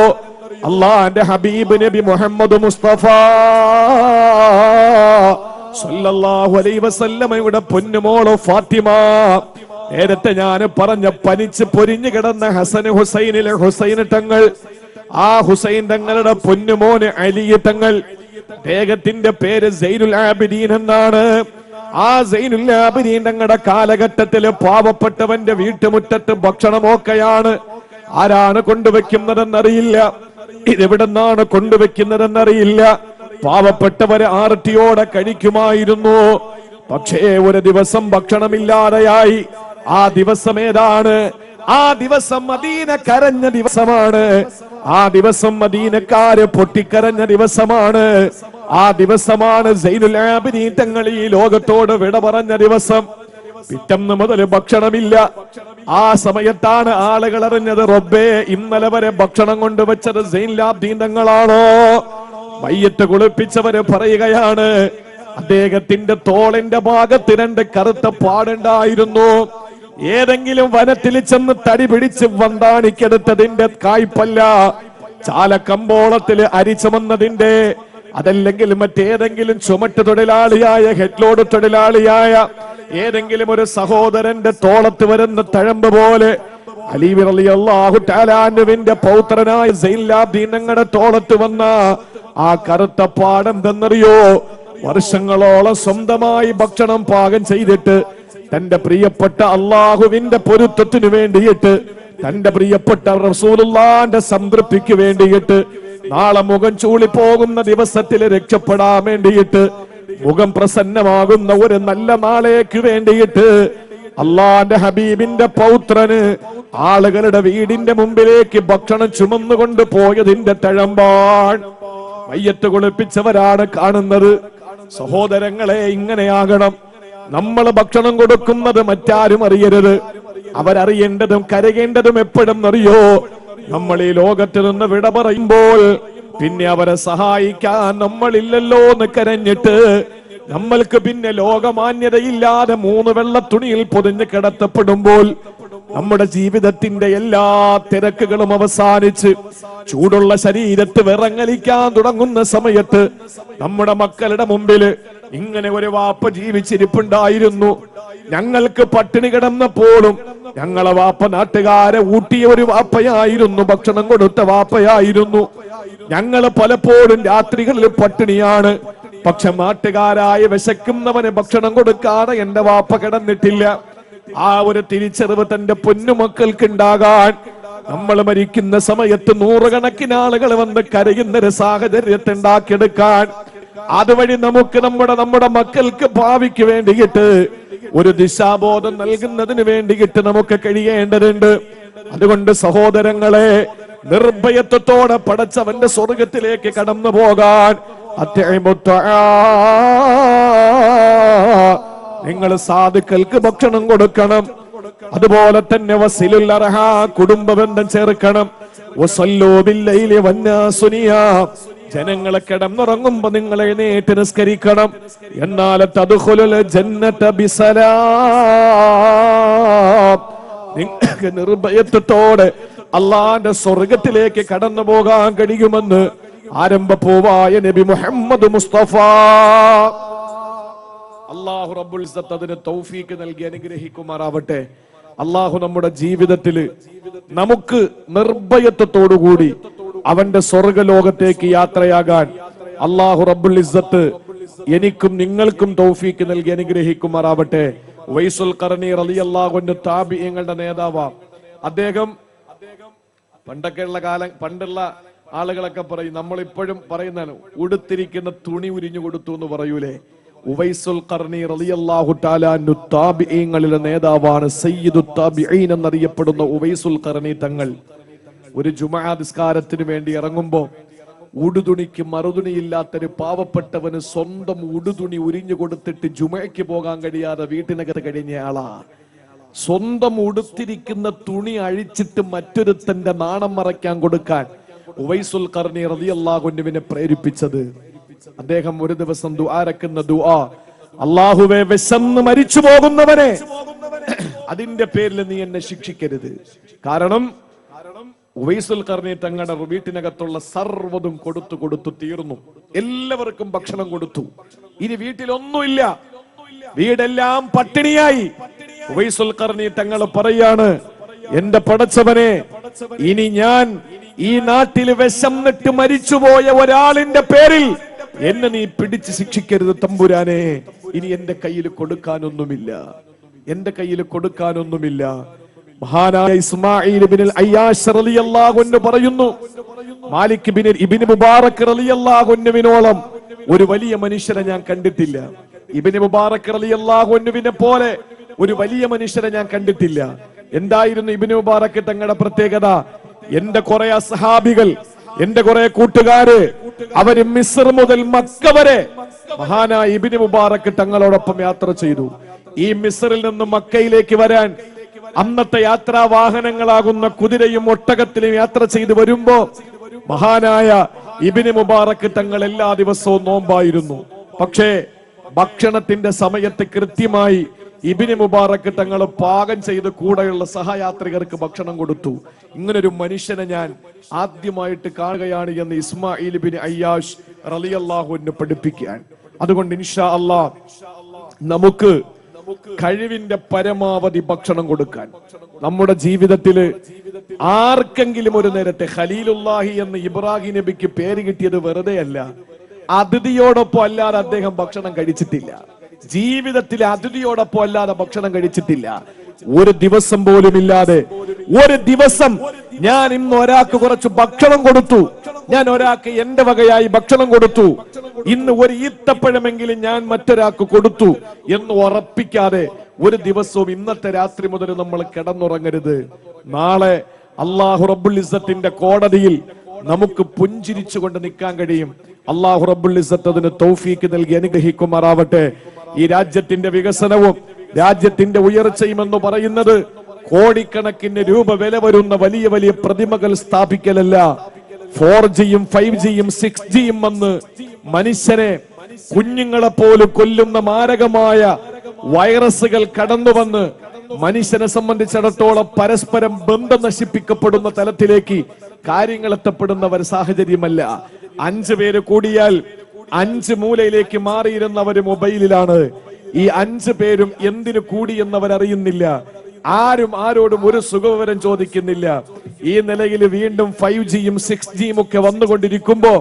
അള്ളാന്റെ ഹബീബ് നബി മുഹമ്മദ് മുസ്തഫ സല്ലല്ലാഹു അലൈഹി വസല്ലമയുടെ പൊന്നുമോള് ഫാത്തിമ. നേരത്തെ ഞാൻ പറഞ്ഞ പനിച്ച് പൊരിഞ്ഞു കിടന്ന ഹസൻ ഹുസൈനിലെ ഹുസൈൻ തങ്ങൾ, ആ ഹുസൈൻ തങ്ങളുടെ പൊന്നുമോന് അലി തങ്ങൾ, അദ്ദേഹത്തിന്റെ പേര് സൈനുൽ ആബിദീൻ എന്നാണ്. ആ സൈനുൽ ആബിദീൻ തങ്ങളുടെ കാലഘട്ടത്തില് പാവപ്പെട്ടവന്റെ വീട്ടുമുറ്റത്ത് ഭക്ഷണമൊക്കെയാണ്. ആരാണ് കൊണ്ടുവെക്കുന്നതെന്നറിയില്ല, ഇതെവിടെന്നാണ് കൊണ്ടുവെക്കുന്നതെന്നറിയില്ല. പാവപ്പെട്ടവരെ ആർത്തിയോടെ കഴിക്കുമായിരുന്നു. പക്ഷേ ഒരു ദിവസം ഭക്ഷണമില്ലാതെയായി. ആ ദിവസം ഏതാണ്? ആ ദിവസം മദീന കരഞ്ഞ ദിവസമാണ്. ആ ദിവസം മദീനക്കാര് പൊട്ടിക്കരഞ്ഞ ദിവസമാണ്. ആ ദിവസമാണ് സൈനുൽ ആബിദീൻ തങ്ങൾ ഈ ലോകത്തോട് വിട പറഞ്ഞ ദിവസം. പിറ്റന്ന് മുതൽ ഭക്ഷണമില്ല. ആ സമയത്താണ് ആളുകൾ അറിഞ്ഞത്, റബ്ബേ, ഇന്നലെ വരെ ഭക്ഷണം കൊണ്ടുവച്ചത് സൈനുൽ ആബിദീൻ തങ്ങളാണോ? മയ്യത്ത് കുളിപ്പിച്ചവര് പറയുകയാണ്, അദ്ദേഹത്തിന്റെ തോളിന്റെ ഭാഗത്ത് 2 കറുത്ത പാടുണ്ടായിരുന്നു. ഏതെങ്കിലും വനത്തിൽ ചെന്ന് തടി പിടിച്ച് വണ്ടാണിക്കെടുത്തതിന്റെ കായ്പല്ല, ചാലക്കമ്പോളത്തില് അരി ചുമന്നതിന്റെ, അതല്ലെങ്കിൽ മറ്റേതെങ്കിലും ചുമട്ട് തൊഴിലാളിയായ, ഹെഡ്ലോഡ് തൊഴിലാളിയായ ഏതെങ്കിലും ഒരു സഹോദരന്റെ തോളത്ത് വരുന്ന തഴമ്പ് പോലെ അലി റളിയല്ലാഹു തആല അൻഹുവിന്റെ പൗത്രനായ സൈനുൽ ആബിദീൻ തങ്ങളുടെ തോളത്ത് വന്ന ആ കറുത്ത പാടെന്തെന്നറിയോ? വർഷങ്ങളോളം സ്വന്തമായി ഭക്ഷണം പാകം ചെയ്തിട്ട് തന്റെ പ്രിയപ്പെട്ട അള്ളാഹുവിന്റെ പൊരുത്തത്തിനു വേണ്ടിയിട്ട്, തന്റെ പ്രിയപ്പെട്ട റസൂലുള്ളാന്റെ സംതൃപ്തിക്ക് വേണ്ടിയിട്ട്, നാളെ മുഖം ചൂളിപ്പോകുന്ന ദിവസത്തിൽ രക്ഷപ്പെടാൻ വേണ്ടിയിട്ട്, മുഖം പ്രസന്നമാകുന്ന ഒരു നല്ല നാളേക്ക് വേണ്ടിയിട്ട് അള്ളാന്റെ ഹബീബിന്റെ പൗത്രന് ആളുകളുടെ വീടിന്റെ മുമ്പിലേക്ക് ഭക്ഷണം ചുമന്നുകൊണ്ട് പോയതിന്റെ തഴമ്പാൻ മയ്യത്ത് കുളിപ്പിച്ചവരാണ് കാണുന്നത്. സഹോദരങ്ങളെ, ഇങ്ങനെയാകണം. നമ്മൾ ഭക്ഷണം കൊടുക്കുന്നത് മറ്റാരും അറിയരുത്. അവരറിയേണ്ടതും കരയേണ്ടതും എപ്പോഴും അറിയോ? നമ്മൾ ഈ ലോകത്ത് നിന്ന് വിട പറയുമ്പോൾ പിന്നെ അവരെ സഹായിക്കാൻ നമ്മളില്ലല്ലോ എന്ന് കരഞ്ഞിട്ട്, നമ്മൾക്ക് പിന്നെ ലോകമാന്യതയില്ലാതെ 3 വെള്ളത്തുണിയിൽ പൊതിഞ്ഞ് കിടത്തപ്പെടുമ്പോൾ, നമ്മുടെ ജീവിതത്തിന്റെ എല്ലാ തിരക്കുകളും അവസാനിച്ച് ചൂടുള്ള ശരീരത്ത് വിറങ്ങലിക്കാൻ തുടങ്ങുന്ന സമയത്ത് നമ്മുടെ മക്കളുടെ മുമ്പിൽ ഇങ്ങനെ ഒരു വാപ്പ ജീവിച്ചിരിപ്പുണ്ടായിരുന്നു. ഞങ്ങൾക്ക് പട്ടിണി കിടന്നപ്പോഴും ഞങ്ങളെ വാപ്പ നാട്ടുകാരെ ഊട്ടിയ ഒരു വാപ്പയായിരുന്നു, ഭക്ഷണം കൊടുത്ത വാപ്പയായിരുന്നു. ഞങ്ങൾ പലപ്പോഴും രാത്രികളിൽ പട്ടിണിയാണ്, പക്ഷെ നാട്ടുകാരായ വിശക്കുന്നവന് ഭക്ഷണം കൊടുക്കാതെ എന്റെ വാപ്പ കിടന്നിട്ടില്ല. ആ ഒരു തിരിച്ചറിവ് തന്റെ പൊന്നുമക്കൾക്ക് ഉണ്ടാകാൻ, നമ്മൾ മരിക്കുന്ന സമയത്ത് 100 കണക്കിന് ആളുകൾ വന്ന് കരയുന്ന ഒരു സാഹചര്യത്തെ ഉണ്ടാക്കിയെടുക്കാൻ, അതുവഴി നമുക്ക് നമ്മുടെ മക്കൾക്ക് ഭാവിക്ക് വേണ്ടിയിട്ട് ഒരു ദിശാബോധം നൽകുന്നതിന് വേണ്ടിയിട്ട് നമുക്ക് കഴിയേണ്ടതുണ്ട്. അതുകൊണ്ട് സഹോദരങ്ങളെ, നിർഭയത്വത്തോടെ പടച്ചവന്റെ സ്വർഗത്തിലേക്ക് കടന്നു പോകാൻ നിങ്ങൾ സാധുക്കൾക്ക് ഭക്ഷണം കൊടുക്കണം. അതുപോലെ തന്നെ വസിലുൽ അർഹാ, കുടുംബ ബന്ധം ചേർക്കണം. വസല്ലൂ ബില്ലൈലി വന്നാസു നിയാം, ജനങ്ങളെ കിടന്നുറങ്ങുമ്പോ നിങ്ങൾ എഴുന്നേറ്റ് നിസ്കരിക്കണം. എന്നാൽ തദ്ഖുലുൽ ജന്നത ബിസലാം, നിങ്ങൾക്ക് നിർഭയത്വത്തോടെ അള്ളാന്റെ സ്വർഗത്തിലേക്ക് കടന്നു പോകാൻ കഴിയുമെന്ന് ആരംഭപ്പൂവായ നബി മുഹമ്മദ് മുസ്തഫ. അല്ലാഹു റബ്ബുൽ ഇസ്സത്ത് അതിന് തൗഫീക്ക് നൽകി അനുഗ്രഹിക്കുമാറാവട്ടെ. അല്ലാഹു നമ്മുടെ ജീവിതത്തില് നമുക്ക് നിർഭയത്വത്തോടുകൂടി അവന്റെ സ്വർഗലോകത്തേക്ക് യാത്രയാകാൻ അല്ലാഹു റബ്ബുൽ ഇസ്സത്ത് എനിക്കും നിങ്ങൾക്കും തൗഫീക്ക് നൽകി അനുഗ്രഹിക്കുമാറാവട്ടെ. ഉവൈസുൽ ഖർനി റളിയല്ലാഹു അൻഹു താബിഈങ്ങളുടെ നേതാവാണ്. അദ്ദേഹം പണ്ടുള്ള ആളുകളൊക്കെ പറയും, നമ്മളിപ്പോഴും പറയുന്നതാണ്, ഉടുത്തിരിക്കുന്ന തുണി ഉരിഞ്ഞു കൊടുത്തു എന്ന് പറയൂലേ. ഉവൈസുൽ ഖർനി റളിയല്ലാഹു തആല അൻഹു താബിഈങ്ങളുടെ നേതാവാണ്. സയ്യിദു താബിഈൻ എന്നറിയപ്പെടുന്ന ഉവൈസുൽ ഖർനി തങ്ങൾ ഒരു ജുമുഅ നിസ്കാരത്തിന് വേണ്ടി ഇറങ്ങുമ്പോൾ ഉടുതുണിക്ക് മറുതുണിയില്ലാത്തൊരു പാവപ്പെട്ടവന് സ്വന്തം ഉടുതുണി ഉരിഞ്ഞു കൊടുത്തിട്ട് ജുമയ്ക്ക് പോകാൻ കഴിയാതെ വീട്ടിനകത്ത് കഴിഞ്ഞ ആളാ. സ്വന്തം ഉടുത്തിരിക്കുന്ന തുണി അഴിച്ചിട്ട് മറ്റൊരുത്തന്റെ നാണം മറയ്ക്കാൻ കൊടുക്കാൻ ഉവൈസുൽ ഖർനി റളിയല്ലാഹു അൻഹുവിനെ പ്രേരിപ്പിച്ചത്. അദ്ദേഹം ഒരു ദിവസം ദുആരക്കുന്ന ദുആ, അല്ലാഹുവേ വിശന്ന് മരിച്ചു പോകുന്നവനെ അതിന്റെ പേരിൽ നീ എന്നെ ശിക്ഷിക്കരുത്. കാരണം ഉവൈസുൽ ഖർനി തങ്ങളുടെ വീട്ടിനകത്തുള്ള സർവ്വതും കൊടുത്തു തീർന്നു. എല്ലാവർക്കും ഭക്ഷണം കൊടുത്തു. ഇനി വീട്ടിലൊന്നുമില്ല, വീടെല്ലാം പട്ടിണിയായി. ഉവൈസുൽ ഖർനി തങ്ങൾ പറയാണ്, എന്റെ പടച്ചവനെ, ഇനി ഞാൻ ഈ നാട്ടിൽ വിശന്നിട്ട് മരിച്ചുപോയ ഒരാളിന്റെ പേരിൽ എന്നെ നീ പിടിച്ച് ശിക്ഷിക്കരുത് തമ്പുരാനെ. ഇനി എന്റെ കയ്യിൽ കൊടുക്കാനൊന്നുമില്ല, എന്റെ കയ്യിൽ കൊടുക്കാനൊന്നുമില്ല. മഹാനായ ഇസ്മാഈൽ ഇബ്നുൽ അയ്യാശ് റളിയല്ലാഹു അൻഹു പറയുന്നു, മാലിക് ഇബ്നു മുബാറക് റളിയല്ലാഹു അൻഹുവിനോളം ഒരു വലിയ മനുഷ്യനെ ഞാൻ കണ്ടിട്ടില്ല. ഇബ്നു മുബാറക് റളിയല്ലാഹു അൻഹുവിനെ പോലെ ഒരു വലിയ മനുഷ്യനെ ഞാൻ കണ്ടിട്ടില്ല. എന്തായിരുന്നു ഇബ്നു മുബാറക് തങ്ങളുടെ പ്രത്യേകത? എന്റെ കുറെ അസ്ഹാബികൾ, എന്റെ കുറെ കൂട്ടുകാര്, അവര് മിസ്ർ മുതൽ മക്ക വരെ മഹാനായ ഇബ്നു മുബാറക് തങ്ങളോടൊപ്പം യാത്ര ചെയ്തു. ഈ മിസ്റിൽ നിന്ന് മക്കയിലേക്ക് വരാൻ അന്നത്തെ യാത്രാ വാഹനങ്ങളാകുന്ന കുതിരയും ഒട്ടകത്തിലും യാത്ര ചെയ്തു വരുമ്പോ മഹാനായ ഇബ്നു മുബാറക് തങ്ങൾ എല്ലാ ദിവസവും നോമ്പായിരുന്നു. പക്ഷേ ഭക്ഷണത്തിന്റെ സമയത്ത് കൃത്യമായി ഇബ്നു മുബാറക് തങ്ങൾ പാകം ചെയ്ത് കൂടെയുള്ള സഹയാത്രികർക്ക് ഭക്ഷണം കൊടുത്തു. ഇങ്ങനൊരു മനുഷ്യനെ ഞാൻ ആദ്യമായിട്ട് കാണുകയാണ് എന്ന് ഇസ്മാഈൽ ഇബ്നു അയ്യാശ് റളിയല്ലാഹു അൻഹു പഠിപ്പിക്കാൻ. അതുകൊണ്ട് ഇൻഷാ അല്ലാഹ് നമുക്ക് കഴിവിന്റെ പരമാവധി ഭക്ഷണം കൊടുക്കാൻ നമ്മുടെ ജീവിതത്തില് ആർക്കെങ്കിലും ഒരു നേരത്തെ ഖലീലുല്ലാഹി എന്ന് ഇബ്രാഹിം നബിക്ക് പേര് കിട്ടിയത് വെറുതെ അല്ല. അതിഥിയോടൊപ്പം അല്ലാതെ അദ്ദേഹം ഭക്ഷണം കഴിച്ചിട്ടില്ല. ജീവിതത്തിലെ അതിഥിയോടൊപ്പം അല്ലാതെ ഭക്ഷണം കഴിച്ചിട്ടില്ല. ഒരു ദിവസം പോലും ഇല്ലാതെ, ഒരു ദിവസം ഞാൻ ഇന്ന് ഒരാൾക്ക് കുറച്ച് ഭക്ഷണം കൊടുത്തു, ഞാൻ ഒരാൾക്ക് എന്റെ വകയായി ഭക്ഷണം കൊടുത്തു, ഇന്ന് ഒരു ഈത്തപ്പഴമെങ്കിലും ഞാൻ മറ്റൊരാൾക്ക് കൊടുത്തു എന്ന് ഉറപ്പിക്കാതെ ഒരു ദിവസവും ഇന്നത്തെ രാത്രി മുതൽ നമ്മൾ കിടന്നുറങ്ങരുത്. നാളെ അല്ലാഹു റബ്ബുൽ ഇസ്സത്തിന്റെ കോടതിയിൽ നമുക്ക് പുഞ്ചിരിച്ചുകൊണ്ട് നിൽക്കാൻ കഴിയും. അല്ലാഹു റബ്ബുൽ ഇസ്സത്ത് അതിന് തൗഫീക്ക് നൽകി അനുഗ്രഹിക്കുമാറാവട്ടെ. ഈ രാജ്യത്തിന്റെ വികസനവും രാജ്യത്തിന്റെ ഉയർച്ചയും എന്ന് പറയുന്നത് കോടിക്കണക്കിന് രൂപ വില വരുന്ന വലിയ വലിയ പ്രതിമകൾ സ്ഥാപിക്കലല്ല. 4Gയും 5Gയും 6Gയും വന്ന് മനുഷ്യനെ, കുഞ്ഞുങ്ങളെ പോലും കൊല്ലുന്ന മാരകമായ വൈറസുകൾ കടന്നു വന്ന് മനുഷ്യനെ സംബന്ധിച്ചിടത്തോളം പരസ്പരം ബന്ധം നശിപ്പിക്കപ്പെടുന്ന തലത്തിലേക്ക് കാര്യങ്ങൾ എത്തപ്പെടുന്ന ഒരു സാഹചര്യമല്ല. 5 പേര് കൂടിയാൽ 5 മൂലയിലേക്ക് മാറിയിരുന്നവര് മൊബൈലിലാണ്. ഈ 5 പേരും എന്തിനു കൂടി എന്നവരറിയുന്നില്ല. ആരും ആരോടും ഒരു സുഖവിവരം ചോദിക്കുന്നില്ല. ഈ നിലയിൽ വീണ്ടും 5Gയും 6Gയും ഒക്കെ വന്നുകൊണ്ടിരിക്കുമ്പോ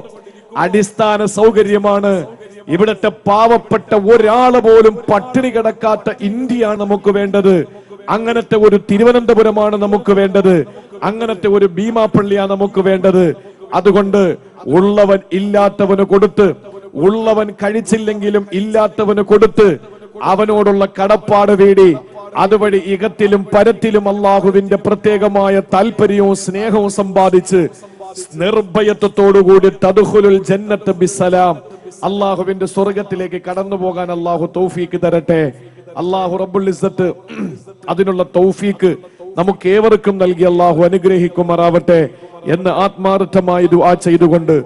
അടിസ്ഥാന സൗകര്യമാണ്. ഇവിടത്തെ പാവപ്പെട്ട ഒരാള് പോലും പട്ടിണി കിടക്കാത്ത ഇന്ത്യയാണ് നമുക്ക് വേണ്ടത്. അങ്ങനത്തെ ഒരു തിരുവനന്തപുരമാണ് നമുക്ക് വേണ്ടത്. അങ്ങനത്തെ ഒരു ഭീമാപ്പള്ളിയാണ് നമുക്ക് വേണ്ടത്. അതുകൊണ്ട് ഉള്ളവൻ ഇല്ലാത്തവന് കൊടുത്ത്, ഉള്ളവൻ കഴിച്ചില്ലെങ്കിലും ഇല്ലാത്തവന് കൊടുത്ത് അവനോടുള്ള കടപ്പാട് വീടി അതുവഴി ഇഹത്തിലും പരത്തിലും അള്ളാഹുവിന്റെ പ്രത്യേകമായ താല്പര്യവും സ്നേഹവും സമ്പാദിച്ച് നിർഭയത്വത്തോടുകൂടി തദ്ഖുലുൽ ജന്നത്ത് ബിസ്സലാം, അള്ളാഹുവിന്റെ സ്വർഗത്തിലേക്ക് കടന്നു പോകാൻ അള്ളാഹു തൗഫീക്ക് തരട്ടെ. അള്ളാഹു റബ്ബുൽ ഇസ്സത്ത് അതിനുള്ള തൗഫീക്ക് നമുക്ക് ഏവർക്കും നൽകി അള്ളാഹു അനുഗ്രഹിക്കുമാറാവട്ടെ എന്ന് ആത്മാർത്ഥമായി ദുആ ചെയ്തുകൊണ്ട്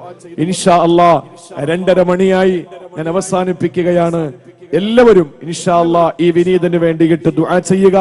ഇൻഷാ അല്ലാഹ് 2:30 മണിയായി ഞാൻ അവസാനിപ്പിക്കുകയാണ്. എല്ലാവരും ഇൻഷാ അല്ലാഹ് ഈ വിനീതന് വേണ്ടിയിട്ട് ദുആ ചെയ്യുക.